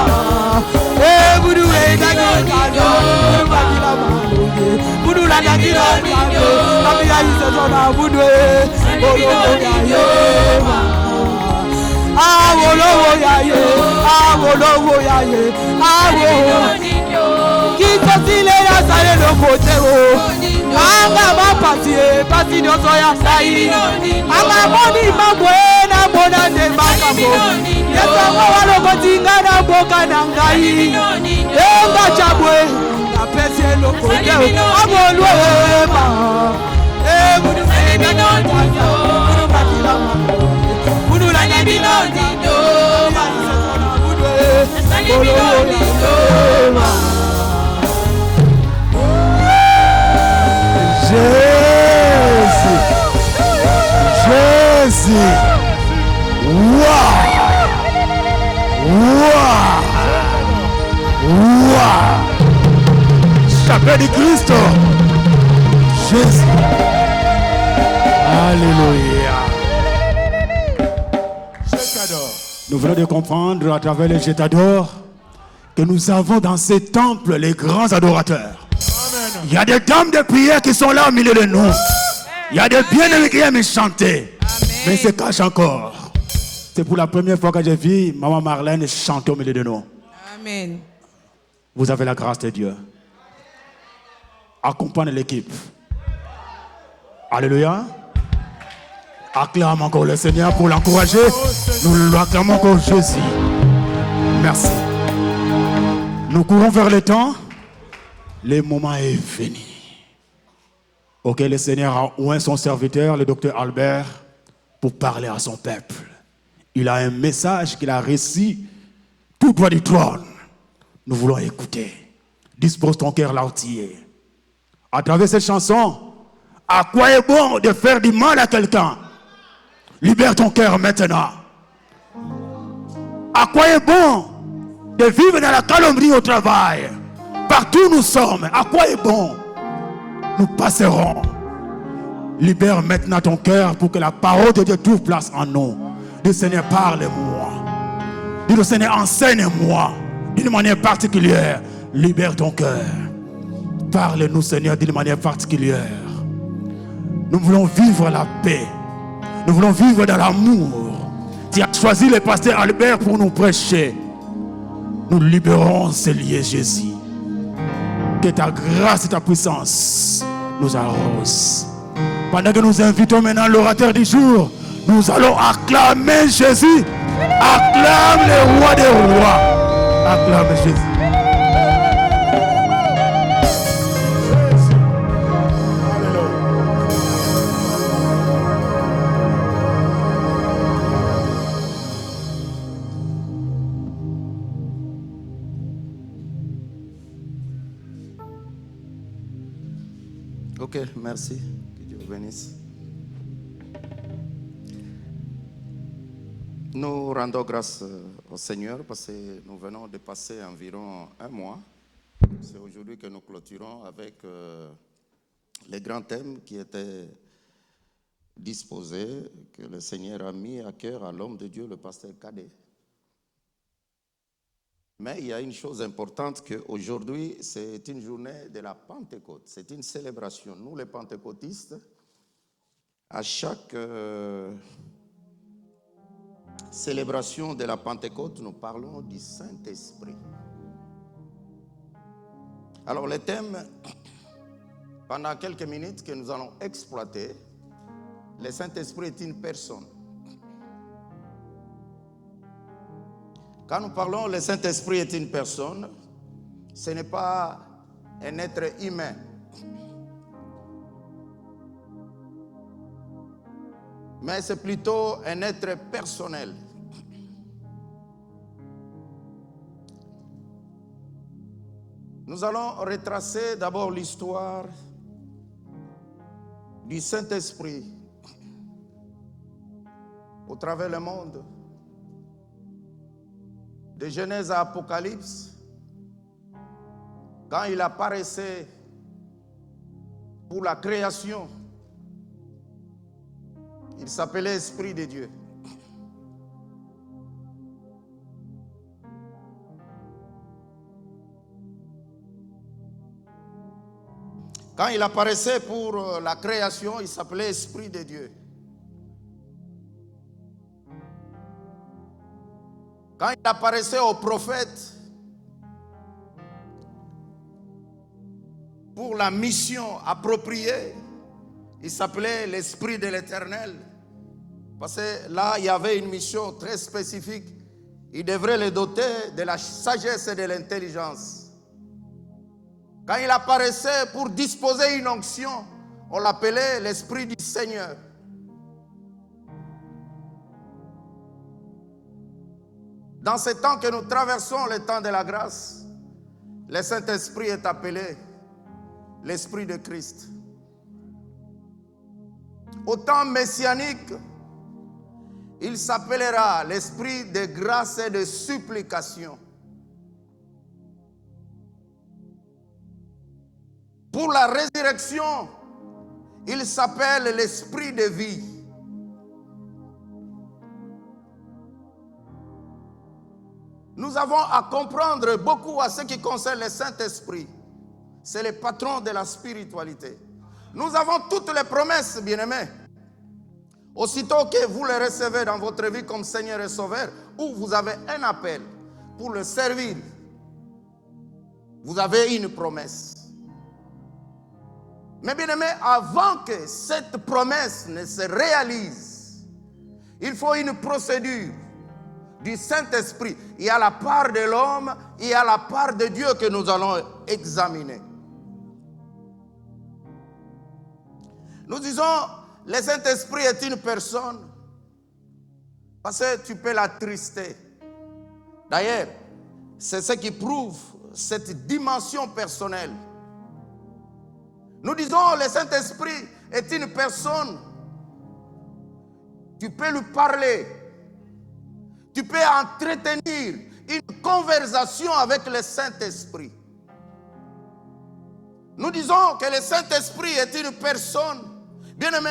S4: budu wenda kitaza budu bakila maloge budu nandagilo njamyo kabia isezona budwe olowo yaye awolowo yaye awolowo yaye awo kitosile ya sale lokote o anga mapasi pasi nyoso ya sai anga moni mambo na mona de makamo yeso walokotinga na mboka na ngai enga chabwe na pesi lokote awolowo budu wenda kitaza budu bakila budu la nyabino
S2: Jésus Jésus Chapelle du Christ Jésus Alléluia. Nous venons de comprendre à travers les Je t'adore que nous avons dans ces temples les grands adorateurs. Amen. Il y a des dames de prière qui sont là au milieu de nous. Il y a des bien-aimés qui aiment chanter. Amen. Mais ils se cachent encore. C'est pour la première fois que j'ai vu Maman Marlène chanter au milieu de nous.
S4: Amen.
S2: Vous avez la grâce de Dieu. Accompagne l'équipe. Alléluia.
S3: Acclame encore le Seigneur pour l'encourager. Nous l'acclamons encore Jésus. Merci. Nous courons vers le temps. Le moment est venu. Ok, le Seigneur a oint son serviteur, le docteur Albert, pour parler à son peuple. Il a un message qu'il a réussi tout droit du trône. Nous voulons écouter. Dispose ton cœur l'artiller. À travers cette chanson, à quoi est bon de faire du mal à quelqu'un? Libère ton cœur maintenant. À quoi est bon de vivre dans la calomnie au travail? Partout où nous sommes, à quoi est bon? Nous passerons. Libère maintenant ton cœur pour que la parole de Dieu trouve place en nous. Dis Seigneur, parle-moi. Dis Seigneur, enseigne-moi d'une manière particulière. Libère ton cœur. Parle-nous Seigneur d'une manière particulière. Nous voulons vivre la paix. Nous voulons vivre dans l'amour. Tu as choisi le pasteur Albert pour nous prêcher. Nous libérons ces liens Jésus. Que ta grâce et ta puissance nous arrosent. Pendant que nous invitons maintenant l'orateur du jour, nous allons acclamer Jésus. Acclame le roi des rois. Acclame Jésus.
S5: Ok, merci. Que Dieu vous bénisse. Nous rendons grâce au Seigneur parce que nous venons de passer environ un mois. C'est aujourd'hui que nous clôturons avec les grands thèmes qui étaient disposés, que le Seigneur a mis à cœur à l'homme de Dieu, le pasteur Cadet. Mais il y a une chose importante qu'aujourd'hui, c'est une journée de la Pentecôte. C'est une célébration. Nous, les pentecôtistes, à chaque célébration de la Pentecôte, nous parlons du Saint-Esprit. Alors, le thème, pendant quelques minutes que nous allons exploiter, le Saint-Esprit est une personne. Quand nous parlons le Saint-Esprit est une personne, ce n'est pas un être humain. Mais c'est plutôt un être personnel. Nous allons retracer d'abord l'histoire du Saint-Esprit au travers le monde. De Genèse à Apocalypse, quand il apparaissait pour la création, il s'appelait Esprit de Dieu. Quand il apparaissait pour la création, il s'appelait Esprit de Dieu. Quand il apparaissait aux prophètes pour la mission appropriée, il s'appelait l'Esprit de l'Éternel. Parce que là, il y avait une mission très spécifique. Il devrait les doter de la sagesse et de l'intelligence. Quand il apparaissait pour disposer une onction, on l'appelait l'Esprit du Seigneur. Dans ce temps que nous traversons, le temps de la grâce, le Saint-Esprit est appelé l'Esprit de Christ. Au temps messianique, il s'appellera l'Esprit de grâce et de supplication. Pour la résurrection, il s'appelle l'Esprit de vie. Nous avons à comprendre beaucoup à ce qui concerne le Saint-Esprit. C'est le patron de la spiritualité. Nous avons toutes les promesses, bien-aimés. Aussitôt que vous les recevez dans votre vie comme Seigneur et Sauveur, ou vous avez un appel pour le servir, vous avez une promesse. Mais bien-aimés, avant que cette promesse ne se réalise, Il faut une procédure du Saint-Esprit. Il y a la part de l'homme, il y a la part de Dieu que nous allons examiner. Nous disons, le Saint-Esprit est une personne parce que tu peux l'attrister. D'ailleurs, c'est ce qui prouve cette dimension personnelle. Nous disons, le Saint-Esprit est une personne. Tu peux lui parler. Tu peux entretenir une conversation avec le Saint-Esprit. Nous disons que le Saint-Esprit est une personne. Bien-aimé,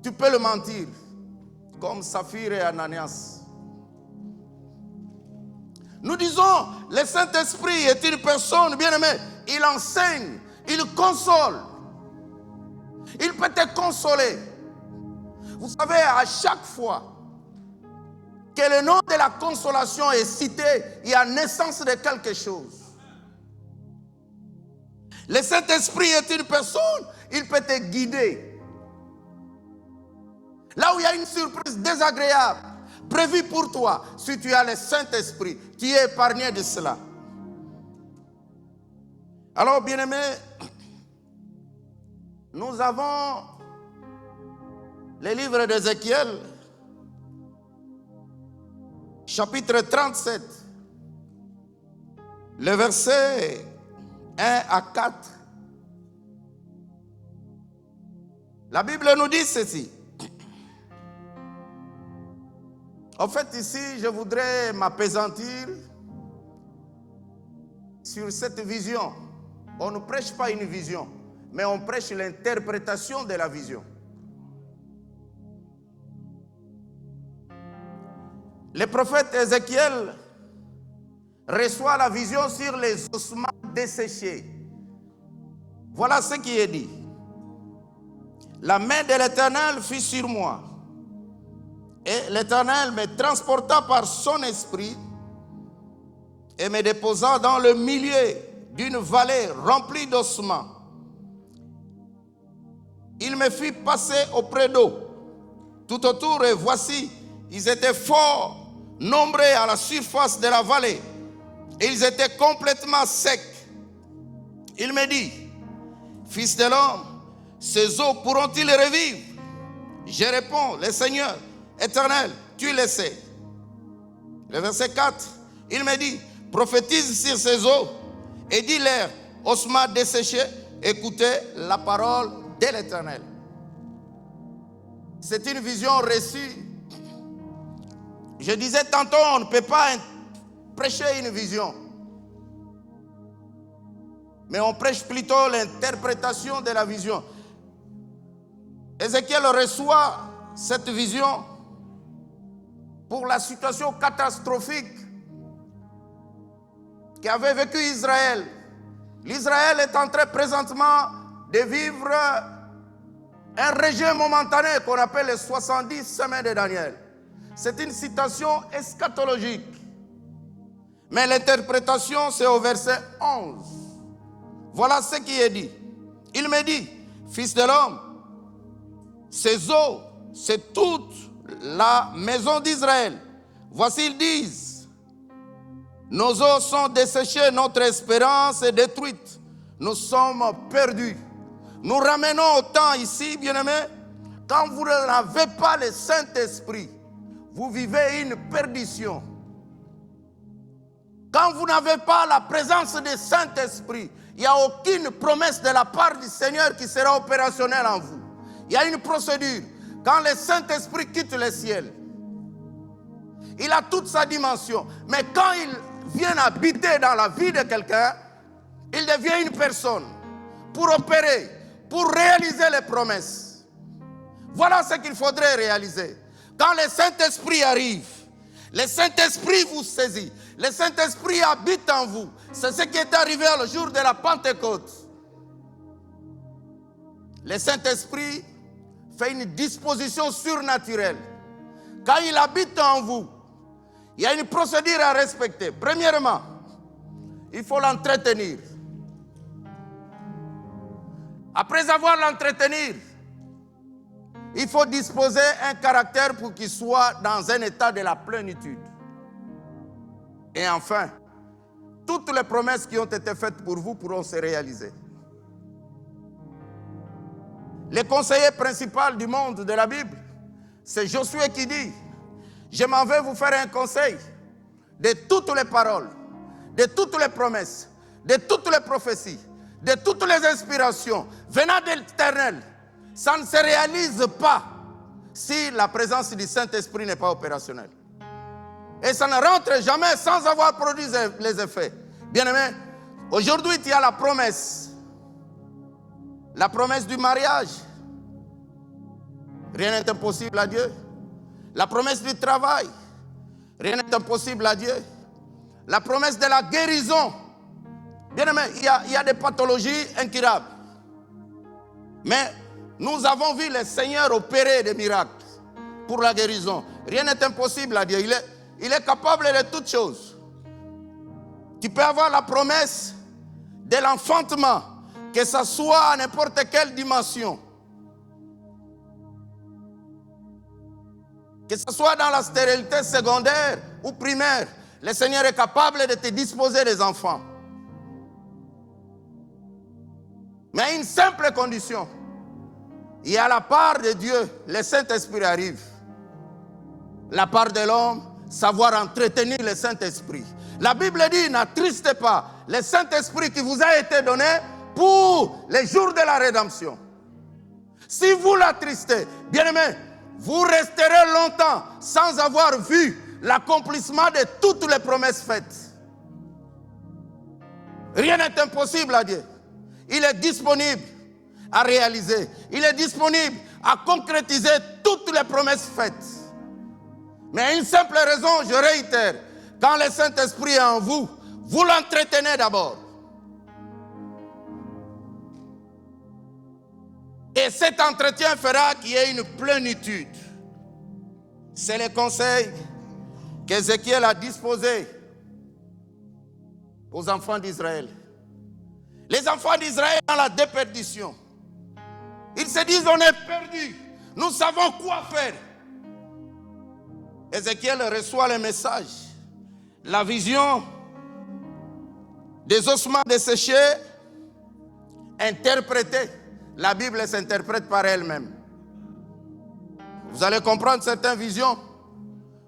S5: tu peux le mentir, comme Saphir et Ananias. Nous disons, le Saint-Esprit est une personne, bien-aimé, il enseigne, il console. Il peut te consoler. Vous savez, à chaque fois que le nom de la consolation est cité, il y a naissance de quelque chose. Le Saint-Esprit est une personne, il peut te guider. Là où il y a une surprise désagréable prévue pour toi, si tu as le Saint-Esprit, tu es épargné de cela. Alors, bien-aimés, nous avons le livre d'Ézéchiel, chapitre 37, le verset 1 à 4. La Bible nous dit ceci. En fait, ici, je voudrais m'appesantir sur cette vision. On ne prêche pas une vision, mais on prêche l'interprétation de la vision. Le prophète Ézéchiel reçoit la vision sur les ossements desséchés. Voilà ce qui est dit. La main de l'Éternel fut sur moi, et l'Éternel me transporta par son esprit et me déposa dans le milieu d'une vallée remplie d'ossements. Il me fit passer auprès d'eau tout autour, et voici, ils étaient fort nombreux à la surface de la vallée, et ils étaient complètement secs. Il me dit, fils de l'homme, ces eaux pourront-ils revivre? Je réponds, le Seigneur éternel, tu le sais. Le verset 4, il me dit, prophétise sur ces eaux et dis-leur, ossements desséchés, écoutez la parole de l'Éternel. C'est une vision reçue. Je disais tantôt, on ne peut pas prêcher une vision, mais on prêche plutôt l'interprétation de la vision. Ézéchiel reçoit cette vision pour la situation catastrophique qu'avait vécu Israël. L'Israël est en train présentement de vivre un régime momentané qu'on appelle les 70 semaines de Daniel. C'est une citation eschatologique. Mais l'interprétation, c'est au verset 11. Voilà ce qui est dit. Il me dit, fils de l'homme, ces eaux, c'est toute la maison d'Israël. Voici, ils disent, nos eaux sont desséchées, notre espérance est détruite. Nous sommes perdus. Nous ramenons au temps ici, bien-aimés, quand vous n'avez pas le Saint-Esprit, vous vivez une perdition. Quand vous n'avez pas la présence du Saint-Esprit, il n'y a aucune promesse de la part du Seigneur qui sera opérationnelle en vous. Il y a une procédure. Quand le Saint-Esprit quitte le ciel, il a toute sa dimension. Mais quand il vient habiter dans la vie de quelqu'un, il devient une personne pour opérer, pour réaliser les promesses. Voilà ce qu'il faudrait réaliser. Quand le Saint-Esprit arrive, le Saint-Esprit vous saisit. Le Saint-Esprit habite en vous. C'est ce qui est arrivé le jour de la Pentecôte. Le Saint-Esprit fait une disposition surnaturelle. Quand il habite en vous, il y a une procédure à respecter. Premièrement, il faut l'entretenir. Après avoir l'entretenir, Il faut disposer un caractère pour qu'il soit dans un état de la plénitude. Et enfin, toutes les promesses qui ont été faites pour vous pourront se réaliser. Le conseiller principal du monde de la Bible, c'est Josué qui dit, je m'en vais vous faire un conseil de toutes les paroles, de toutes les promesses, de toutes les prophéties, de toutes les inspirations venant de l'Éternel. Ça ne se réalise pas si la présence du Saint-Esprit n'est pas opérationnelle. Et ça ne rentre jamais sans avoir produit les effets. Bien-aimé, aujourd'hui tu as la promesse du mariage. Rien n'est impossible à Dieu. La promesse du travail. Rien n'est impossible à Dieu. La promesse de la guérison. Bien-aimé, il y a des pathologies incurables. Mais nous avons vu le Seigneur opérer des miracles pour la guérison. Rien n'est impossible à Dieu. Il est capable de toutes choses. Tu peux avoir la promesse de l'enfantement, que ce soit à n'importe quelle dimension. Que ce soit dans la stérilité secondaire ou primaire, le Seigneur est capable de te disposer des enfants. Mais à une simple condition. Il y a la part de Dieu, le Saint-Esprit arrive. La part de l'homme, savoir entretenir le Saint-Esprit. La Bible dit, n'attristez pas le Saint-Esprit qui vous a été donné pour les jours de la rédemption. Si vous l'attristez, bien-aimé, vous resterez longtemps sans avoir vu l'accomplissement de toutes les promesses faites. Rien n'est impossible à Dieu. Il est disponible à réaliser. Il est disponible à concrétiser toutes les promesses faites. Mais à une simple raison, je réitère, quand le Saint-Esprit est en vous, vous l'entretenez d'abord. Et cet entretien fera qu'il y ait une plénitude. C'est le conseil qu'Ézéchiel a disposé aux enfants d'Israël. Les enfants d'Israël dans la déperdition. Ils se disent, on est perdus. Nous savons quoi faire. Ézéchiel reçoit le message. La vision des ossements desséchés, interprétée. La Bible s'interprète par elle-même. Vous allez comprendre certaines visions.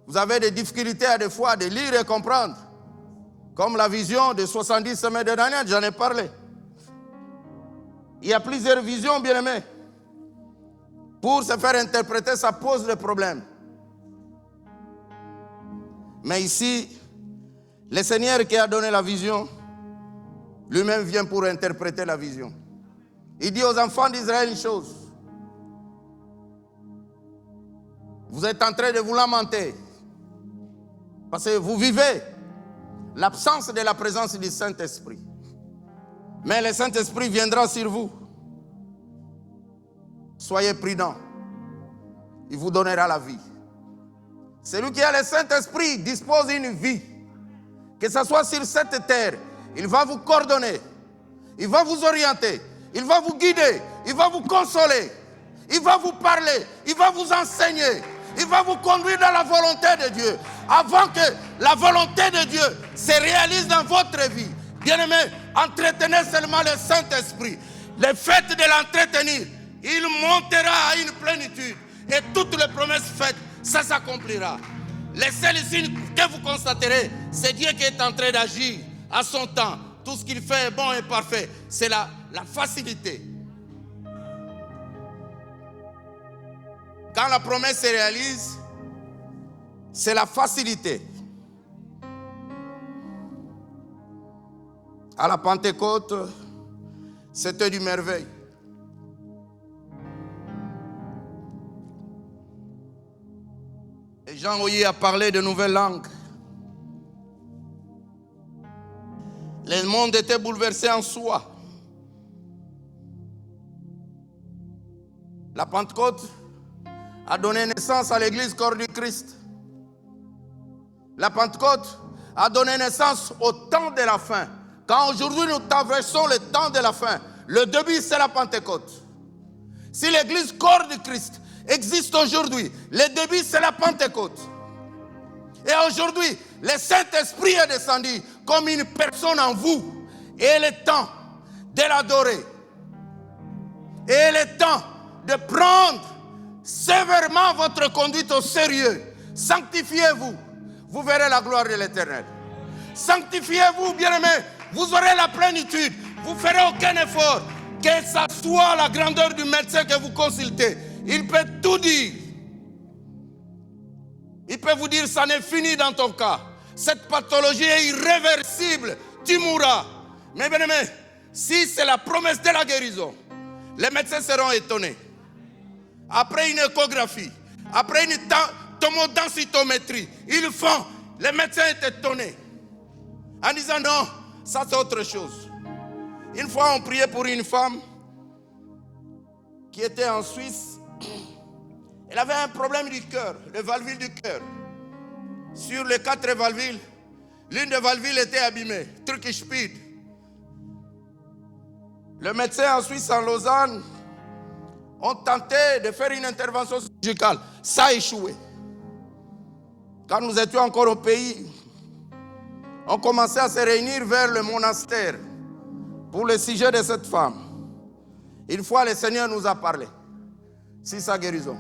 S5: Vous avez des difficultés à des fois de lire et comprendre. Comme la vision des 70 semaines de Daniel, j'en ai parlé. Il y a plusieurs visions, bien-aimés. Pour se faire interpréter, ça pose des problèmes. Mais ici, le Seigneur qui a donné la vision, lui-même vient pour interpréter la vision. Il dit aux enfants d'Israël une chose. Vous êtes en train de vous lamenter. Parce que vous vivez l'absence de la présence du Saint-Esprit. Mais le Saint-Esprit viendra sur vous. Soyez prudents. Il vous donnera la vie. Celui qui a le Saint-Esprit dispose d'une vie. Que ce soit sur cette terre, il va vous coordonner. Il va vous orienter. Il va vous guider. Il va vous consoler. Il va vous parler. Il va vous enseigner. Il va vous conduire dans la volonté de Dieu. Avant que la volonté de Dieu se réalise dans votre vie. Bien-aimés, entretenez seulement le Saint-Esprit. Le fait de l'entretenir, il montera à une plénitude. Et toutes les promesses faites, ça s'accomplira. Les seuls signes que vous constaterez, c'est Dieu qui est en train d'agir à son temps. Tout ce qu'il fait est bon et parfait. C'est la facilité. Quand la promesse se réalise, c'est la facilité. À la Pentecôte, c'était du merveille. Les gens ont eu à parler de nouvelles langues. Le monde était bouleversé en soi. La Pentecôte a donné naissance à l'église corps du Christ. La Pentecôte a donné naissance au temps de la fin. Quand aujourd'hui nous traversons le temps de la fin, le début c'est la Pentecôte. Si l'église corps du Christ existe aujourd'hui. Le début, c'est la Pentecôte. Et aujourd'hui, le Saint-Esprit est descendu comme une personne en vous. Et il est temps de l'adorer. Et il est temps de prendre sévèrement votre conduite au sérieux. Sanctifiez-vous. Vous verrez la gloire de l'Éternel. Sanctifiez-vous, bien-aimés. Vous aurez la plénitude. Vous ne ferez aucun effort. Que ça soit la grandeur du médecin que vous consultez. Il peut tout dire. Il peut vous dire, ça n'est fini dans ton cas. Cette pathologie est irréversible. Tu mourras. Mais bien aimé, si c'est la promesse de la guérison, les médecins seront étonnés. Après une échographie, après une tomodensitométrie, les médecins étaient étonnés. En disant non, ça c'est autre chose. Une fois on priait pour une femme qui était en Suisse. Elle avait un problème du cœur, le valvule du cœur. Sur les 4 valvules, l'une des valvules était abîmée, Turkish speed. Le médecin en Suisse, en Lausanne, ont tenté de faire une intervention chirurgicale. Ça a échoué. Quand nous étions encore au pays, on commençait à se réunir vers le monastère pour le sujet de cette femme. Une fois, le Seigneur nous a parlé sur sa guérison.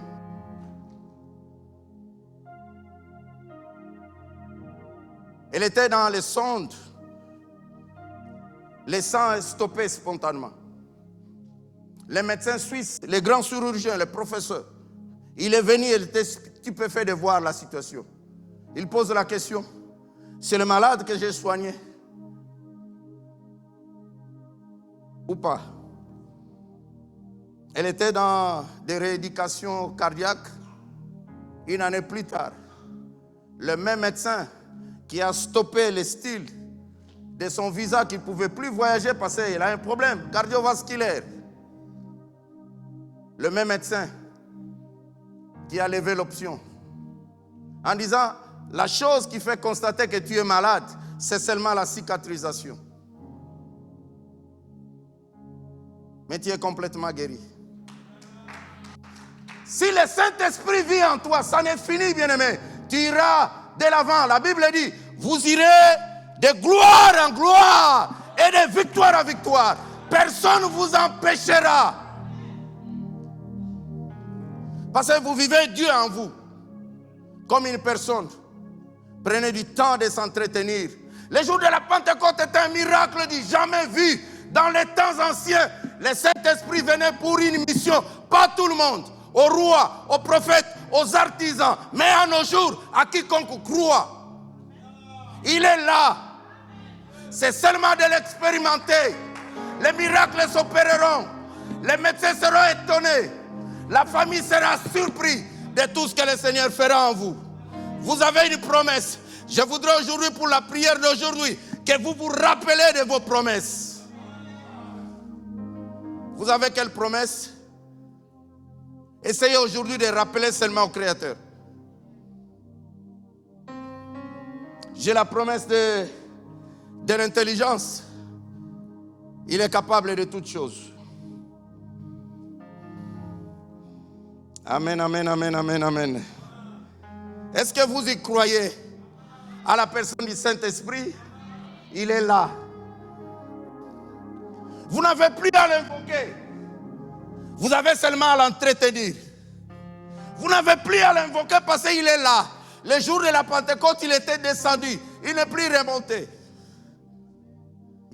S5: Elle était dans les sondes. Le sang est stoppé spontanément. Les médecins suisses, les grands chirurgiens, les professeurs, il est venu, il était stupéfait de voir la situation. Il pose la question, c'est le malade que j'ai soigné ou pas? Elle était dans des rééducations cardiaques. Une année plus tard, le même médecin qui a stoppé le style de son visa, qu'il ne pouvait plus voyager parce qu'il a un problème cardiovasculaire. Le même médecin qui a levé l'option en disant, la chose qui fait constater que tu es malade, c'est seulement la cicatrisation. Mais tu es complètement guéri. Si le Saint-Esprit vit en toi, ça n'est fini, bien-aimé. Tu iras de l'avant. La Bible dit, vous irez de gloire en gloire et de victoire en victoire. Personne ne vous empêchera. Parce que vous vivez Dieu en vous. Comme une personne. Prenez du temps de s'entretenir. Le jour de la Pentecôte est un miracle du jamais vu. Dans les temps anciens, le Saint-Esprit venait pour une mission. Pas tout le monde. Aux rois, aux prophètes, aux artisans. Mais à nos jours, à quiconque croit. Il est là. C'est seulement de l'expérimenter. Les miracles s'opéreront. Les médecins seront étonnés. La famille sera surprise de tout ce que le Seigneur fera en vous. Vous avez une promesse. Je voudrais aujourd'hui, pour la prière d'aujourd'hui, que vous vous rappelez de vos promesses. Vous avez quelle promesse? Essayez aujourd'hui de rappeler seulement au Créateur. J'ai la promesse de l'intelligence. Il est capable de toutes choses. Amen, amen, amen, amen, amen. Est-ce que vous y croyez à la personne du Saint-Esprit? Il est là. Vous n'avez plus à l'invoquer. Vous avez seulement à l'entretenir. Vous n'avez plus à l'invoquer parce qu'il est là. Le jour de la Pentecôte, il était descendu. Il n'est plus remonté.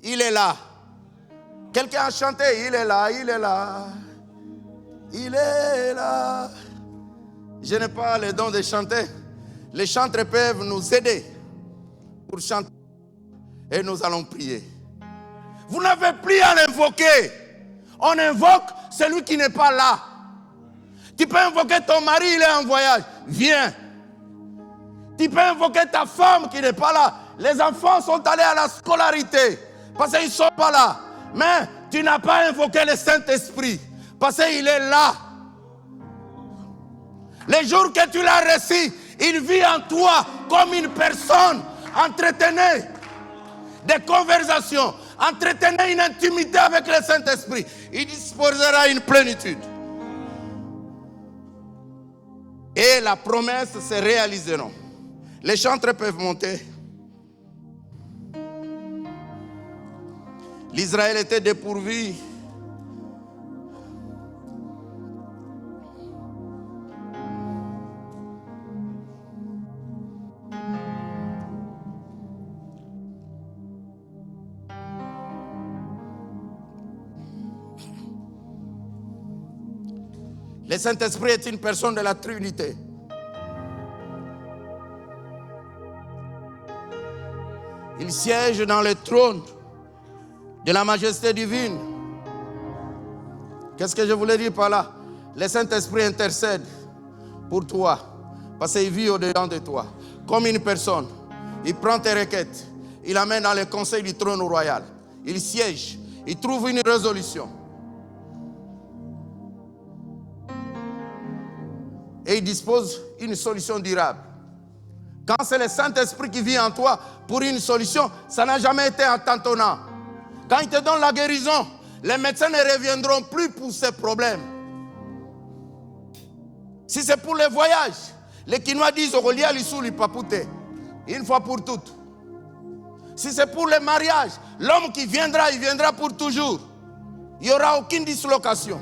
S5: Il est là. Quelqu'un a chanté, il est là, il est là. Il est là. Je n'ai pas le don de chanter. Les chantres peuvent nous aider pour chanter. Et nous allons prier. Vous n'avez plus à l'invoquer. On invoque celui qui n'est pas là. Tu peux invoquer ton mari, il est en voyage. Viens. Tu peux invoquer ta femme qui n'est pas là. Les enfants sont allés à la scolarité parce qu'ils ne sont pas là. Mais tu n'as pas invoqué le Saint-Esprit parce qu'il est là. Les jours que tu l'as reçu, il vit en toi comme une personne. Entretenez des conversations. Entretenez une intimité avec le Saint-Esprit. Il disposera une plénitude. Et la promesse se réalisera. Les chantres peuvent monter. L'Israël était dépourvu. Le Saint-Esprit est une personne de la Trinité. Il siège dans le trône de la majesté divine. Qu'est-ce que je voulais dire par là? Le Saint-Esprit intercède pour toi parce qu'il vit au-dedans de toi. Comme une personne, il prend tes requêtes, il amène dans le conseil du trône royal. Il siège, il trouve une résolution. Et il dispose d'une solution durable. Quand c'est le Saint-Esprit qui vit en toi pour une solution, ça n'a jamais été tâtonnant. Quand il te donne la guérison, les médecins ne reviendront plus pour ces problèmes. Si c'est pour les voyages, les Quinois disent au Rolia l'issou l'ipapouté, une fois pour toutes. Si c'est pour les mariages, l'homme qui viendra, il viendra pour toujours. Il n'y aura aucune dislocation.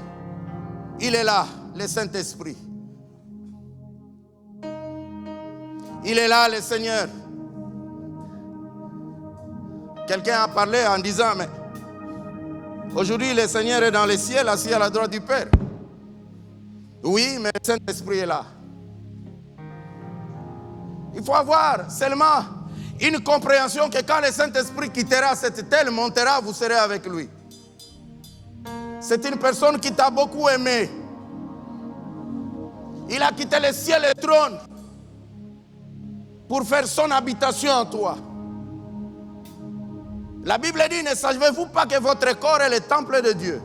S5: Il est là, le Saint-Esprit. Il est là, le Seigneur. Quelqu'un a parlé en disant, mais aujourd'hui, le Seigneur est dans le ciel, assis à la droite du Père. Oui, mais le Saint-Esprit est là. Il faut avoir seulement une compréhension que quand le Saint-Esprit quittera cette terre, montera, vous serez avec lui. C'est une personne qui t'a beaucoup aimé. Il a quitté le ciel et le trône pour faire son habitation en toi. La Bible dit, ne savez-vous pas que votre corps est le temple de Dieu?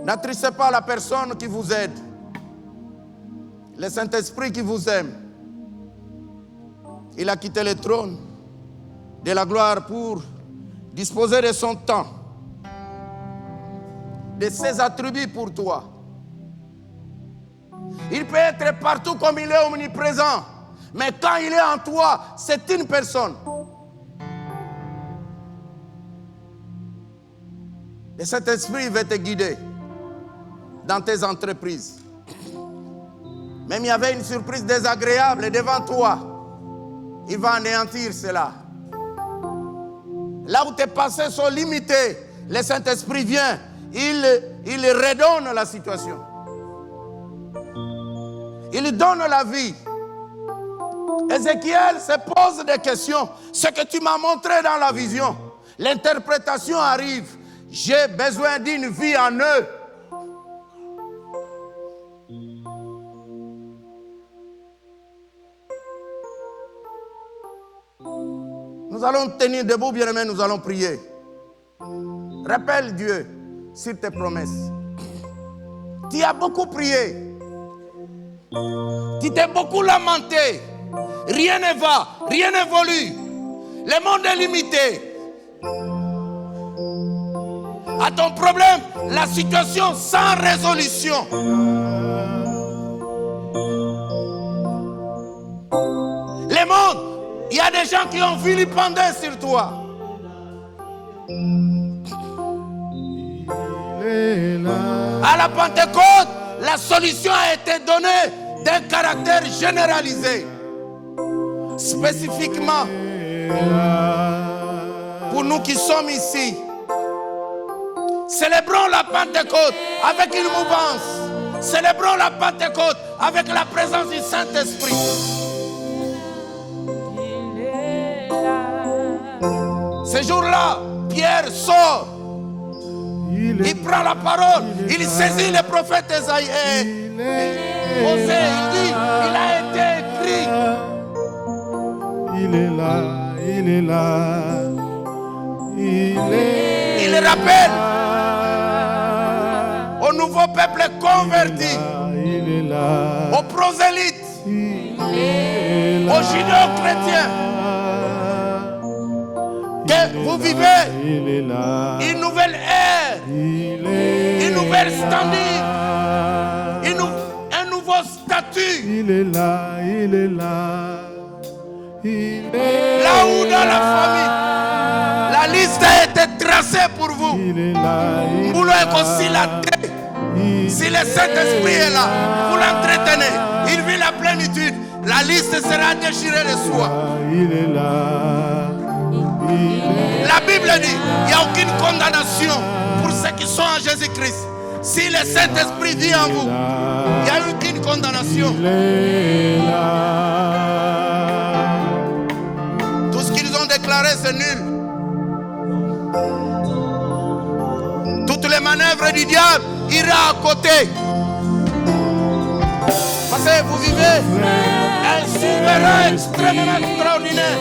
S5: N'attristez pas la personne qui vous aide. Le Saint-Esprit qui vous aime. Il a quitté le trône de la gloire pour disposer de son temps, de ses attributs pour toi. Il peut être partout comme il est omniprésent. Mais quand il est en toi, c'est une personne. Et cet esprit va te guider dans tes entreprises. Même il y avait une surprise désagréable devant toi. Il va anéantir cela. Là où tes pensées sont limitées, le Saint-Esprit vient. Il redonne la situation. Il donne la vie. Ézéchiel se pose des questions. Ce que tu m'as montré dans la vision, l'interprétation arrive. J'ai besoin d'une vie en eux. Nous allons tenir debout, bien-aimés, nous allons prier. Rappelle Dieu sur tes promesses. Tu as beaucoup prié. Tu t'es beaucoup lamenté. Rien ne va, rien n'évolue. Le monde est limité. À ton problème, la situation sans résolution. Le monde, il y a des gens qui ont vilipendé sur toi. À la Pentecôte, la solution a été donnée d'un caractère généralisé. Spécifiquement pour nous qui sommes ici. Célébrons la Pentecôte avec une mouvance. Célébrons la Pentecôte avec la présence du Saint-Esprit. Ce jour-là, Pierre sort. Il prend la parole. Il saisit le prophète Esaïe. Osée, il dit, il a été écrit.
S2: Il est là, il est là.
S5: Il rappelle au nouveau peuple converti, aux prosélytes, aux judéo-chrétiens, que vous vivez une nouvelle ère, une nouvelle standing. voiture.
S2: Il est là, il est là. Il est
S5: Là où dans la famille, la liste a été tracée pour vous.
S2: Il est là, il est
S5: Vous l'avez aussi la tête. Si le Saint-Esprit est là, vous l'entretenez. Il vit la plénitude. La liste sera déchirée de soi.
S2: Il est là.
S5: La Bible dit, il n'y a aucune condamnation pour ceux qui sont en Jésus-Christ. Si le Saint-Esprit vit en vous, il n'y a aucune condamnation.
S2: Il est là.
S5: Tout ce qu'ils ont déclaré, c'est nul. Toutes les manœuvres du diable iront à côté. Parce que vous vivez un souverain extrêmement extraordinaire.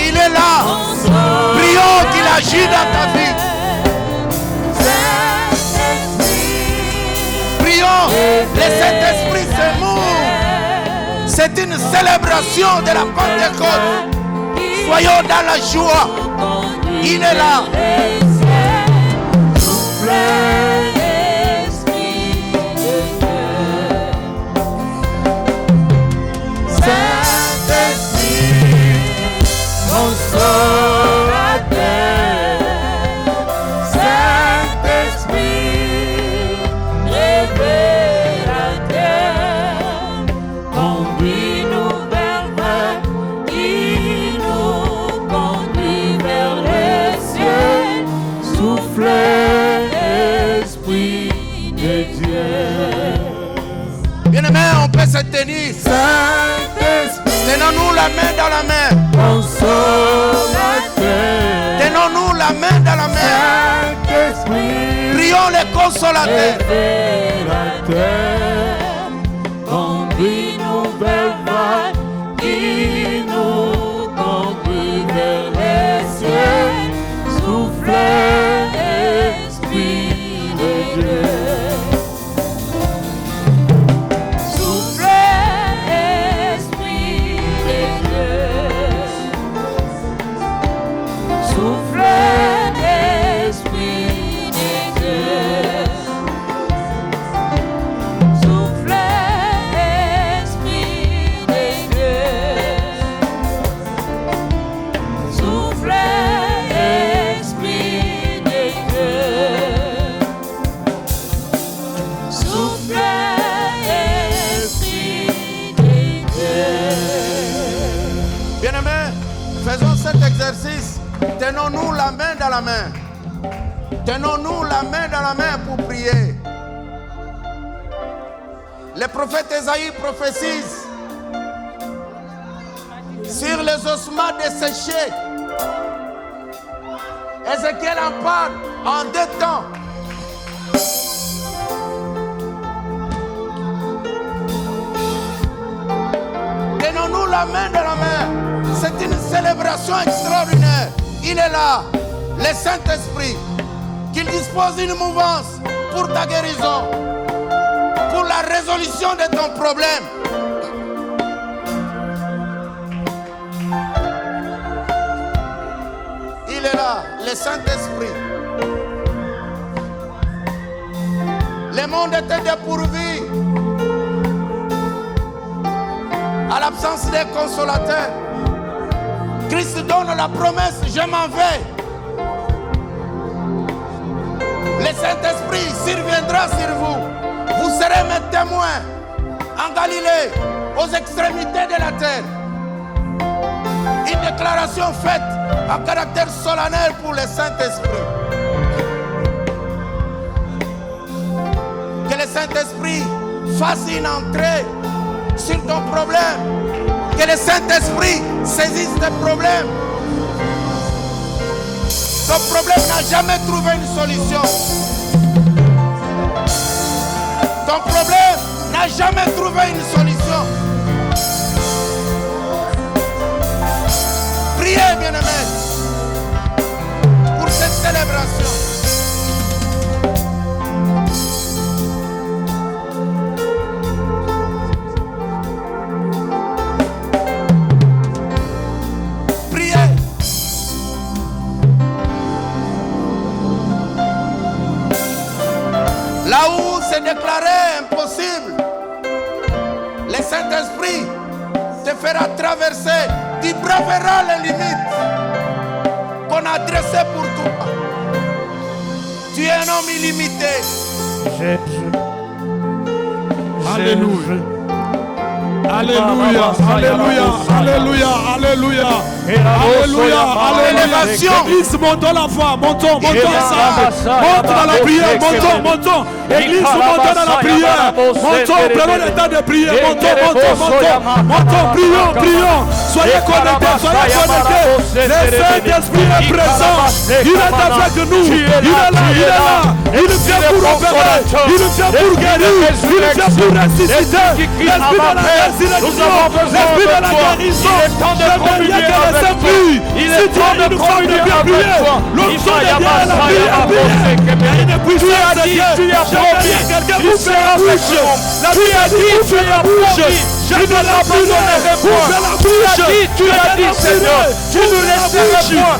S5: Il est là. Prions qu'il agit dans ta vie. Prions. Le Saint-Esprit se mouve. C'est une célébration de la Pentecôte. Soyons dans la joie. Il est là.
S1: Saint-Esprit, révélateur, conduis-nous vers toi, qui nous conduit vers les cieux, soufflez, Esprit de Dieu.
S5: Bien-aimés, on peut se tenir.
S1: Saint-Esprit,
S5: tenons-nous la main dans la main.
S1: consolateur,
S5: Tenons-nous la main dans la main.
S1: Saint-Esprit,
S5: Prions les consolateurs.
S1: révélateur, conduis-nous vers toi, qui nous conduit vers les cieux, soufflez, Esprit de Dieu. Soufflez, Esprit de Dieu. Soufflez, Esprit de Dieu. Soufflez, Esprit de Dieu. Soufflez, Esprit de Dieu. Soufflez, Esprit de Dieu.
S5: Bien-aimés, faisons cet exercice. Tenons-nous la main dans la main. Tenons-nous la main dans la main pour prier. Le prophète Ésaïe prophétise sur les ossements desséchés. Ézéchiel en parle en 2 temps. Tenons-nous la main dans la main. C'est une célébration extraordinaire. Il est là, le Saint-Esprit, qu'il dispose d'une mouvance pour ta guérison, pour la résolution de ton problème. Il est là, le Saint-Esprit. Le monde était dépourvu à l'absence des consolateurs. Christ donne la promesse, je m'en vais. Le Saint-Esprit surviendra sur vous. Vous serez mes témoins en Galilée, aux extrémités de la terre. Une déclaration faite à caractère solennel pour le Saint-Esprit. Que le Saint-Esprit fasse une entrée sur ton problème. Que le Saint-Esprit saisisse tes problèmes. Ton problème n'a jamais trouvé une solution. Ton problème n'a jamais trouvé une solution. Priez, bien-aimés, pour cette célébration. Là où c'est déclaré impossible, le Saint-Esprit te fera traverser, tu braveras les limites qu'on a dressées pour toi. Tu es un homme illimité.
S3: Alléluia. Alléluia, alléluia, alléluia, alléluia, alléluia, alléluia. Église, montons la foi, montons ensemble. Monte dans la prière, montons. Église, montons dans la prière. Montons, prenons le temps de prier. Montons, prions. Soyez connectés. Le Saint-Esprit est présent. Il est avec nous. Il est là. Il vient pour opérer. Il vient pour guérir. Il vient pour ressusciter. L'Esprit de la résurrection, l'Esprit de la guérison, le meilleur que les esprits. Il est temps de communier avec toi. L'onction de Dieu est la prière. Il y a une puissance de Dieu. Quelqu'un vous fait la bouche. La Bible a dit, tu es la bouche. Je ne l'abandonnerai point. Tu as dit, Seigneur, tu nous laisseras point.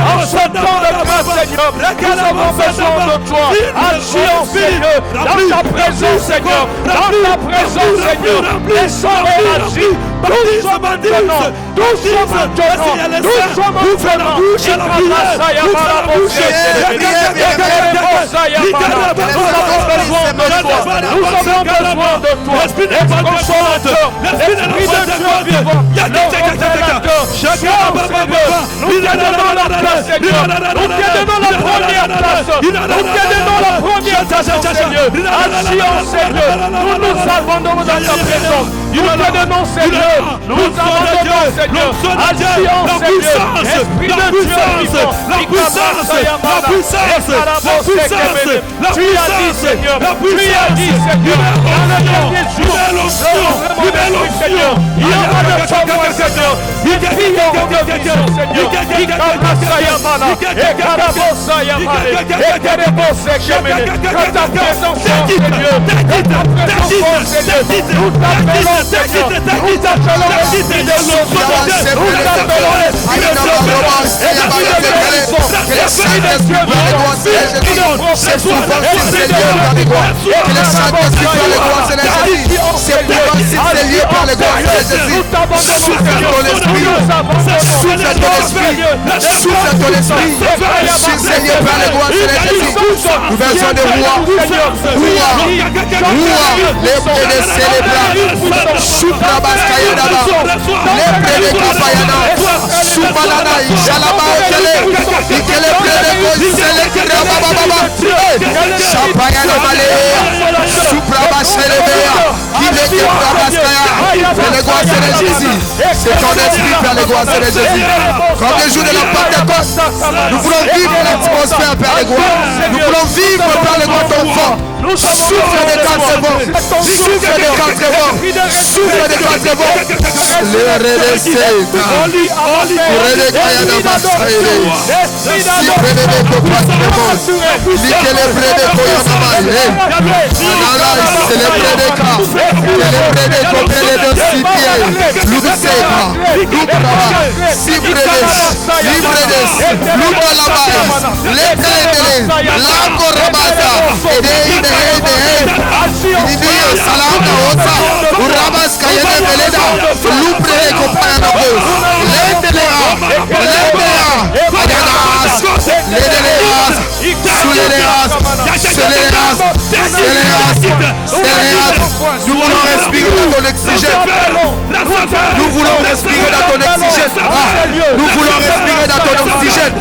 S3: En ce temps de grâce, Seigneur, nous avons besoin de toi. Agissons, Seigneur, dans ta présence, Seigneur. Dans ta présence, Seigneur. Laissons agir. Nous sommes maintenant. Nous sommes maintenant. Nous sommes maintenant. Nous avons besoin de toi. L'Esprit de consolateur. L'Esprit de vivant. Nous te donnons la place, Seigneur. Nous te donnons la première place. Nous te donnons la première place, Seigneur. Agissons, Seigneur. Nous nous abandonnons dans ta présence. Nous te donnons, Seigneur. Nous abandonnons, Seigneur. Agissons, Seigneur. Esprit de Dieu vivant. La puissance. Tu as dit, Seigneur. Tu as dit, Seigneur. Dans le dernier jour, Seigneur. Il y aura de faveur, Seigneur. Il y aura de vision, Seigneur. Que ta présence, Seigneur. Nous t'appelons, Seigneur. Nous t'appelons l'Esprit de Dieu. Nous t'appelons l'Esprit de Dieu. L'Esprit de Dieu.
S2: C'est lié par les gloires de Jésus. Souffle ton esprit. Souffle ton esprit. Souffle ton esprit. C'est lié par les gloires de Jésus. Nous besoin de roi. Les prédés célébrants. Soupra Baskayadaba. Les prédés Kapayana. Soubalana. Jalaba Okele. Ikele prédés Koisele Kirababa. Chapayana Balea. Soupra Baskayadaba. Les gloires de Jésus, c'est ton esprit Père, les gloires de Jésus. Comme le jour de la Pentecôte, nous voulons vivre l'atmosphère Père les gloires. Nous voulons vivre Père les gloires ton vent. Souffle des quatre vents. Souffle des quatre vents. Souffle des quatre vents. Les redessés. Nous voulons respirer dans ton oxygène. Nous voulons respirer dans ton oxygène. Nous voulons respirer dans ton oxygène.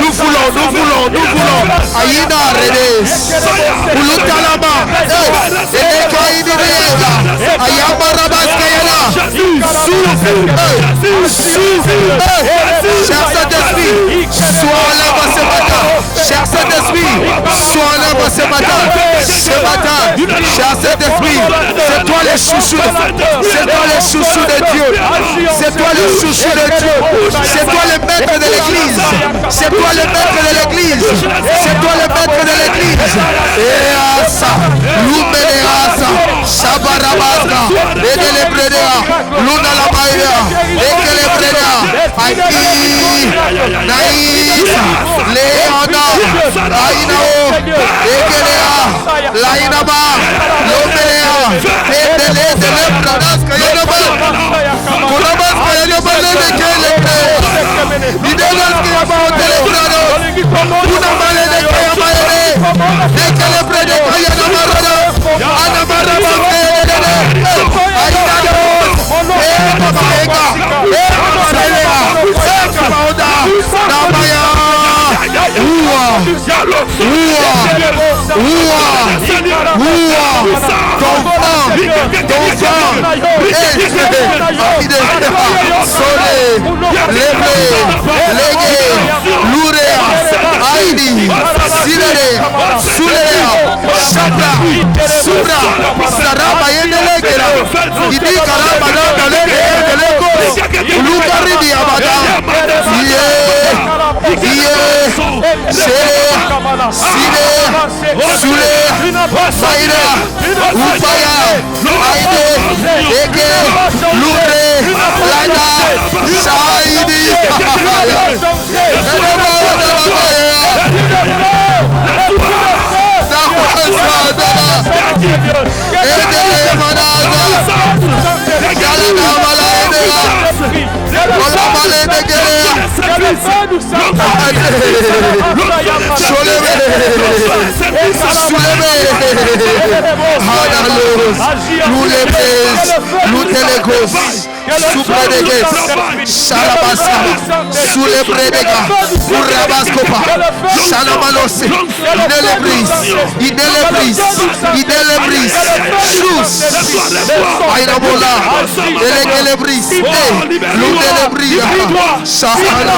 S2: Nous voulons. Aïda Redes. Ulutalama. Ayama Rabaskayana. Souffle.
S6: Cher Saint-Esprit, sois en œuvre ce matin. Cher Saint-Esprit, sois en œuvre ce matin. Ce matin, cher Saint-Esprit, c'est toi le chouchou. C'est toi le chouchou de Dieu. C'est toi le chouchou de Dieu. C'est toi le maître de l'église. C'est toi le maître de l'église. C'est toi le maître de l'église. Et à ça, Lumeneasa, Shabarabasa, Edelebredea, Luna la Maïa, Edelebredea, Aïki, Naïsa, Léona, Aïnao, Egelea, Laïnaba, Lomelea, Edelebredas, Kayonaba, Kolabas, Kayonaba, Lekelebe, Idegas, Kayaba, Telebrado, Unamale, Kayamaele, Ekelebrede, Kayanamara, Anamaraba, sous les prédégas, pour Rabascopa, Sanamalose, il ne les brise, Chous, Aïnamola, et les brise, l'eau de les brise, Sahara,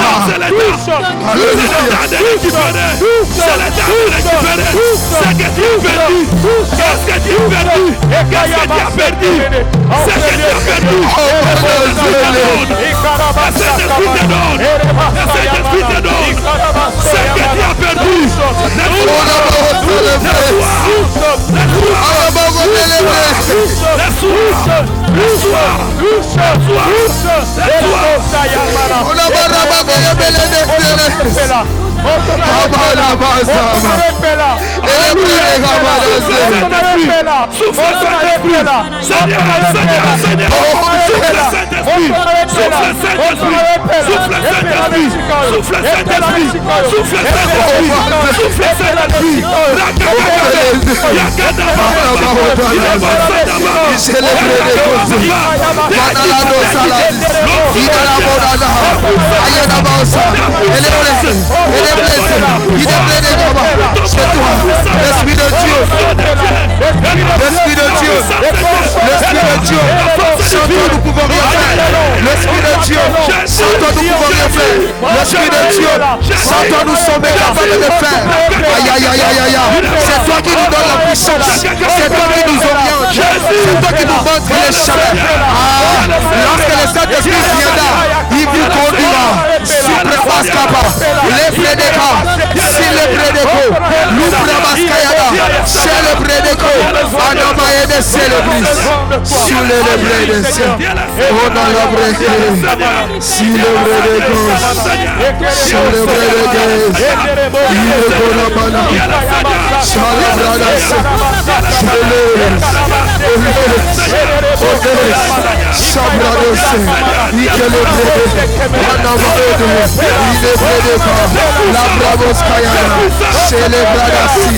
S6: nous pouvons rien faire. L'Esprit de Dieu, sans toi nous pouvons rien faire. L'Esprit de Dieu, sans toi nous sommes incapables de faire. Aïe aïe aïe aïe aïe. C'est toi qui nous donne la puissance. C'est toi qui nous oriente. C'est toi qui nous montre les chemins. Lorsque le Saint-Esprit viendra, il vous conduira. Suprabascapa, les prédécats, si les prédécaux, l'ouprabaskayada, c'est le prédéco, Anamaye de célébris, sur les prédécés, on a la prédécée, si le prédéco, sur le prédéco, il est bon à mana, Chalabradas, Chabrados, il est le prédéco, Anamaye de prédéco, la bravos kayana, c'est le bradassi,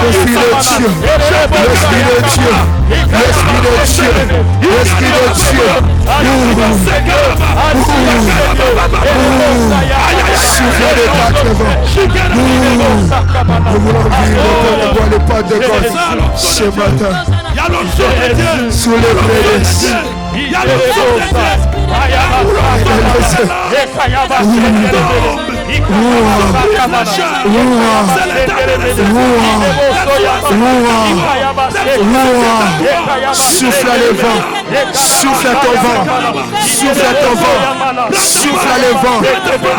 S6: l'Esprit de Dieu, l'Esprit de Dieu, l'Esprit de Dieu, l'Esprit de Dieu, souffle de quatre vents, nous voulons vivre dans les pas de God ce matin, sous les prédestinés. Souffle le vent, souffle ton vent, souffle ton vent, souffle le vent.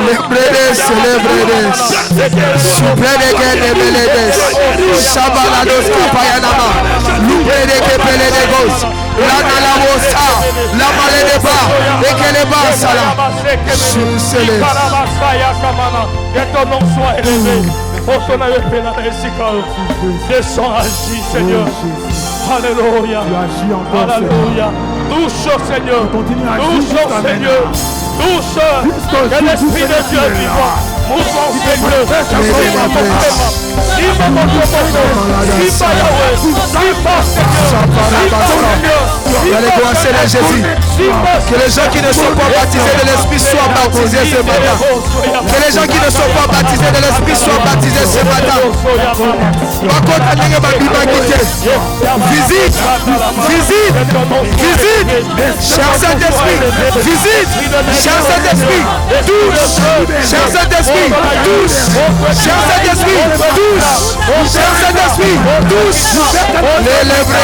S6: Les bredes, les bredes, souffle les guerres, les bredes, Shabalados Kapayanama, l'oubrede que pele de gos, la nalamosa, la malé de bas, et que les bas salam.
S2: Que ton nom soit élevé. Descends, agis, Seigneur. Alléluia. Alléluia. Touche, Seigneur. Touche, Seigneur. Touche. Que l'Esprit de Dieu est vivant. Mouvement, Seigneur.
S6: Allez commencer là, Jésus. Que les gens qui ne sont pas baptisés de l'Esprit soient baptisés ce matin. Que les gens qui ne sont pas baptisés de l'Esprit soient baptisés ce matin. Visite, visite, visite. Cher Saint-Esprit, visite. Cher Saint-Esprit, touche. Cher Saint-Esprit, touche. Cher Saint-Esprit, touche. Cher Saint-Esprit, touche. Les lèvres.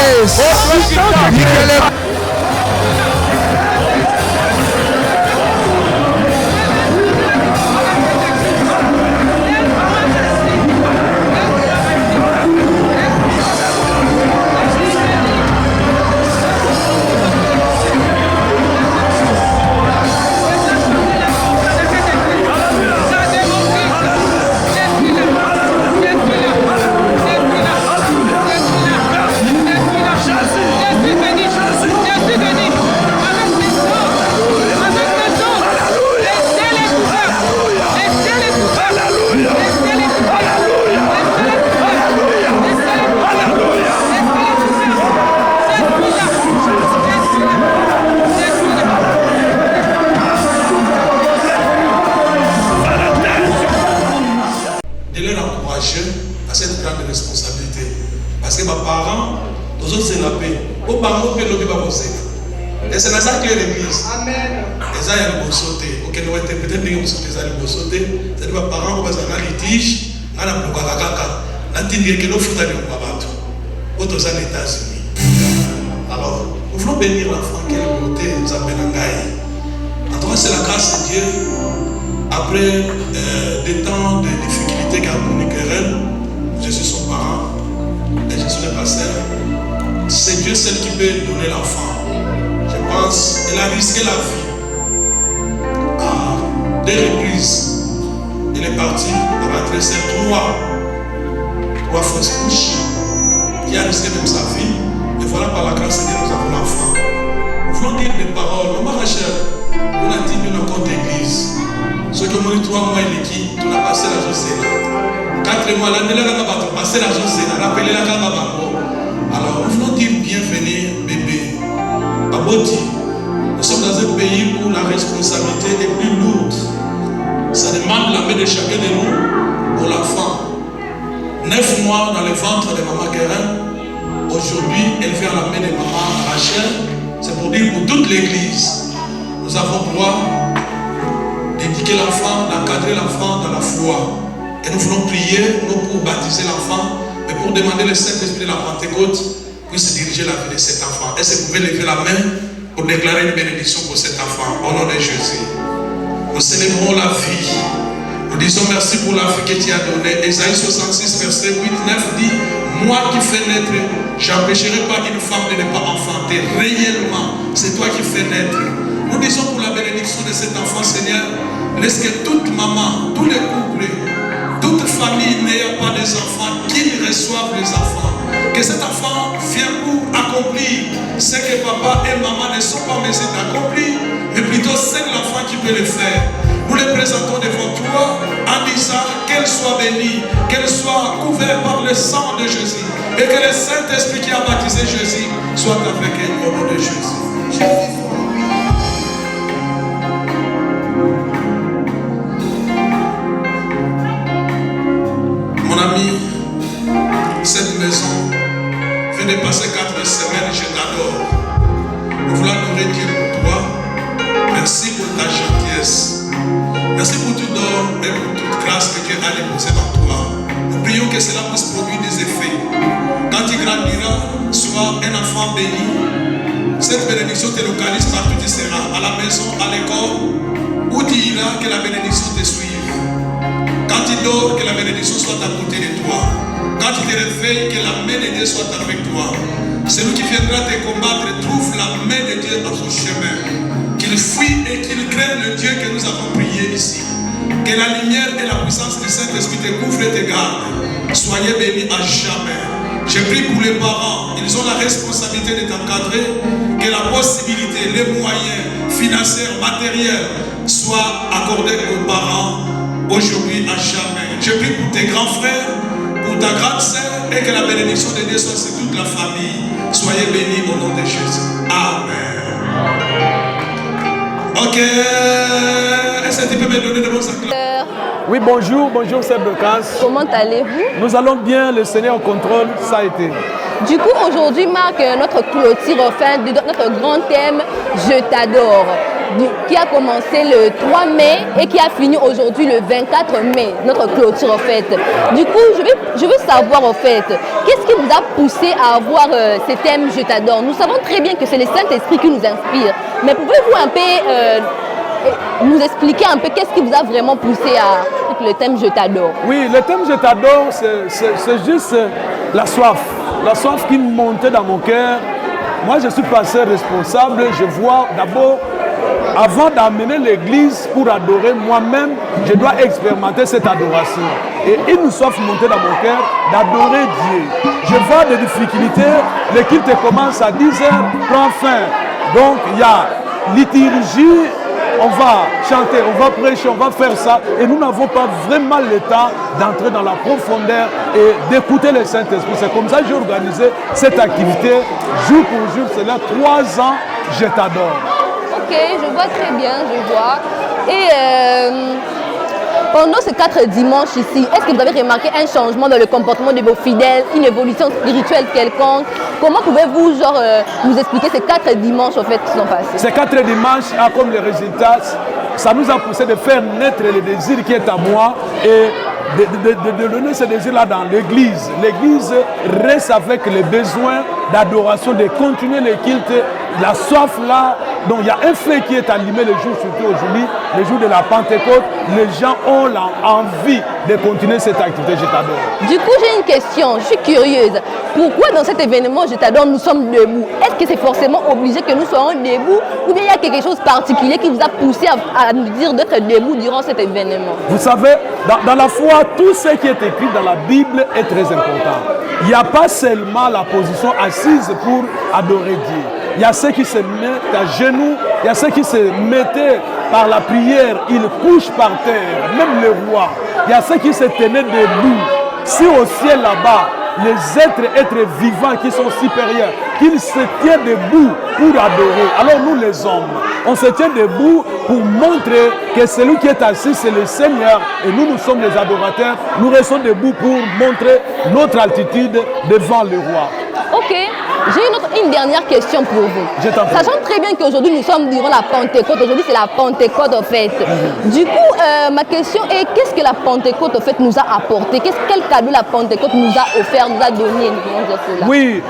S7: Et c'est dans ça que l'église. Amen. Les gens ont sauté. Ok, nous interprétons des gens sauté. Ils ont sauté. C'est-à-dire que parents ont un litige. On a un kaka. On a dit que nous faisons des babato. Autres aux États-Unis. Alors, nous voulons bénir l'enfant qui est monté. Nous appelle Angaï. En tout cas, c'est la grâce de Dieu. Après des temps de difficultés qui a connu querelle, je suis son parent et je suis le pasteur. C'est Dieu seul qui peut donner l'enfant. Je pense, elle a risqué la vie à 2 reprises. Elle est partie pour rentrer sur 3 fausses couches qui a risqué même sa vie. Et voilà, par la grâce de Dieu, nous avons l'enfant. Nous voulons dire des paroles. Maman Rachel, on a dit nous dans compte d'église. Ce que moi, 3 mois, il est qui? On a passé la Josée. 4 mois, l'année là, on a passé la Josée. Rappelez la Gababambo. Alors, nous voulons dire bienvenue, bébé. Baboti, nous sommes dans un pays où la responsabilité est plus lourde. Ça demande la main de chacun de nous pour l'enfant. 9 mois dans le ventre de maman Guérin. Aujourd'hui, elle vient à la main de maman Rachel. C'est pour dire pour toute l'église, nous avons droit d'éduquer l'enfant, d'encadrer l'enfant dans la foi. Et nous voulons prier, non pour baptiser l'enfant, mais pour demander le Saint-Esprit de la Pentecôte puisse diriger la vie de cet enfant. Est-ce que vous pouvez lever la main pour déclarer une bénédiction pour cet enfant au nom de Jésus? Nous célébrons la vie. Nous disons merci pour la vie que tu as donnée. Ésaïe 66, verset 8-9 dit: moi qui fais naître, j'empêcherai pas une femme de ne pas enfanter. Réellement, c'est toi qui fais naître. Nous disons pour la bénédiction de cet enfant, Seigneur, laisse que toute maman, tous les couples, toute famille n'ayant pas des enfants, qu'ils reçoivent les enfants. Que cet enfant vienne pour accomplir ce que papa et maman ne sont pas mesures d'accomplir, mais plutôt c'est l'enfant qui peut le faire. Nous les présentons devant toi en disant qu'elle soit bénie, qu'elle soit couverte par le sang de Jésus, et que le Saint-Esprit qui a baptisé Jésus soit avec elle au nom de Jésus. Mon ami, cette maison vient de passer 4 semaines, je t'adore. Nous voulons adorer Dieu pour toi. Merci pour ta gentillesse. enfant béni. Cette bénédiction te localise partout tu seras, à la maison, à l'école, où tu iras, que la bénédiction te suive. Quand tu dors, que la bénédiction soit à côté de toi. Quand tu te réveilles, que la main de Dieu soit avec toi. Celui qui viendra te combattre trouve la main de Dieu dans son chemin. Qu'il fuit et qu'il craigne le Dieu que nous avons prié ici. Que la lumière et la puissance du Saint-Esprit te couvrent et te gardent. Soyez bénis à jamais. Je prie pour les parents. Ils ont la responsabilité de t'encadrer. Que la possibilité, les moyens financiers, matériels soient accordés aux parents aujourd'hui à jamais. Je prie pour tes grands frères, pour ta grande sœur, et que la bénédiction de Dieu soit sur toute la famille. Soyez bénis au nom de Jésus. Amen. Ok. Est-ce que tu peux me donner de bons acclamations?
S8: Oui, bonjour Seb Decas.
S9: Comment allez-vous?
S8: Nous allons bien, le Seigneur contrôle, ça a été.
S9: Du coup, aujourd'hui marque notre clôture, enfin, de notre grand thème « Je t'adore », qui a commencé le 3 mai et qui a fini aujourd'hui le 24 mai, notre clôture en fait. Du coup, je veux savoir en fait, qu'est-ce qui vous a poussé à avoir ce thème « Je t'adore ». Nous savons très bien que c'est le Saint-Esprit qui nous inspire, mais pouvez-vous un peu nous expliquer un peu qu'est-ce qui vous a vraiment poussé à le thème « Je t'adore ».
S8: Oui, le thème « Je t'adore », c'est juste la soif qui montait dans mon cœur. Moi, je suis pasteur responsable, je vois d'abord, avant d'amener l'église pour adorer, moi-même, je dois expérimenter cette adoration. Et il nous soif monter dans mon cœur d'adorer Dieu. Je vois des difficultés, le culte commence à 10h, prend fin. Donc, il y a liturgie, on va chanter, on va prêcher, on va faire ça. Et nous n'avons pas vraiment le temps d'entrer dans la profondeur et d'écouter le Saint-Esprit. C'est comme ça que j'ai organisé cette activité jour pour jour. C'est là 3 ans, je t'adore.
S9: Ok, je vois très bien, je vois. Et pendant ces 4 dimanches ici, est-ce que vous avez remarqué un changement dans le comportement de vos fidèles, une évolution spirituelle quelconque? Comment pouvez-vous nous expliquer ces 4 dimanches en fait qui sont passés? Ces 4
S8: dimanches, comme les résultats, ça nous a poussé de faire naître le désir qui est à moi et de donner ce désir-là dans l'église. L'église reste avec les besoins d'adoration, de continuer les cultes, la soif là. Donc il y a un feu qui est allumé le jour, surtout aujourd'hui, le jour de la Pentecôte. Les gens ont envie de continuer cette activité. Je t'adore.
S9: Du coup, j'ai une question, je suis curieuse. Pourquoi dans cet événement Je t'adore, nous sommes debout? Est-ce que c'est forcément obligé que nous soyons debout ou bien il y a quelque chose de particulier qui vous a poussé à nous dire d'être debout durant cet événement?
S8: Vous savez, dans la foi, tout ce qui est écrit dans la Bible est très important. Il n'y a pas seulement la position assise pour adorer Dieu. Il y a ceux qui se mettent à genoux, il y a ceux qui se mettaient par la prière, ils couchent par terre, même le roi. Il y a ceux qui se tenaient debout. Si au ciel là-bas, les êtres vivants qui sont supérieurs, qu'ils se tiennent debout pour adorer. Alors nous les hommes, on se tient debout pour montrer que celui qui est assis, c'est le Seigneur. Et nous sommes les adorateurs. Nous restons debout pour montrer notre altitude devant le roi.
S9: Ok, j'ai une dernière question pour vous. Sachant très bien qu'aujourd'hui nous sommes durant la Pentecôte, aujourd'hui c'est la Pentecôte en fait. Du coup, ma question est, qu'est-ce que la Pentecôte en fait nous a apporté? Quel cadeau la Pentecôte nous a offert, nous a donné?
S8: Oui,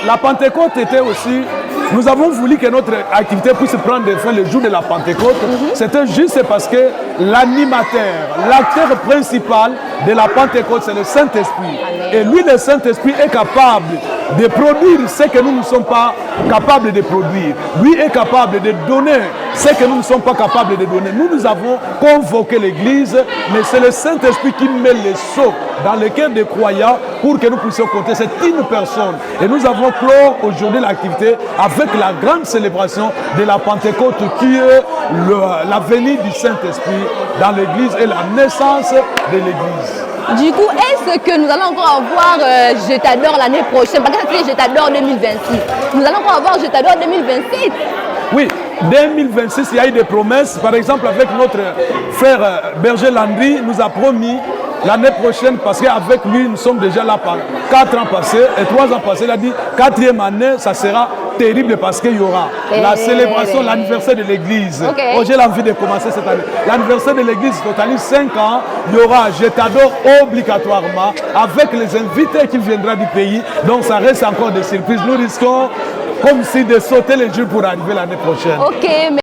S8: la Pentecôte était aussi... Nous avons voulu que notre activité puisse prendre fin le jour de la Pentecôte. C'était juste parce que l'animateur, l'acteur principal de la Pentecôte, c'est le Saint-Esprit. Et lui, le Saint-Esprit, est capable de produire ce que nous ne sommes pas capables de produire. Lui est capable de donner ce que nous ne sommes pas capables de donner. Nous avons convoqué l'Église, mais c'est le Saint-Esprit qui met les sceaux dans le cœur des croyants pour que nous puissions compter. C'est une personne. Et nous avons clos aujourd'hui l'activité avec la grande célébration de la Pentecôte qui est la venue du Saint-Esprit dans l'Église et la naissance de l'Église.
S9: Du coup, est-ce que nous allons encore avoir Je t'adore l'année prochaine? Parce que c'est Je t'adore 2026. Nous allons encore avoir Je t'adore 2026.
S8: Oui, 2026, il y a eu des promesses. Par exemple, avec notre frère Berger Landry, nous a promis l'année prochaine, parce qu'avec lui, nous sommes déjà là par 4 ans passés et 3 ans passés. Il a dit 4e année, ça sera terrible parce qu'il y aura la célébration, l'anniversaire de l'église. Okay. Oh, j'ai l'envie de commencer cette année. L'anniversaire de l'église totalise 5 ans. Il y aura Je t'adore obligatoirement avec les invités qui viendront du pays. Donc ça reste encore des surprises. Nous risquons comme si de sauter les jours pour arriver l'année prochaine.
S9: Ok.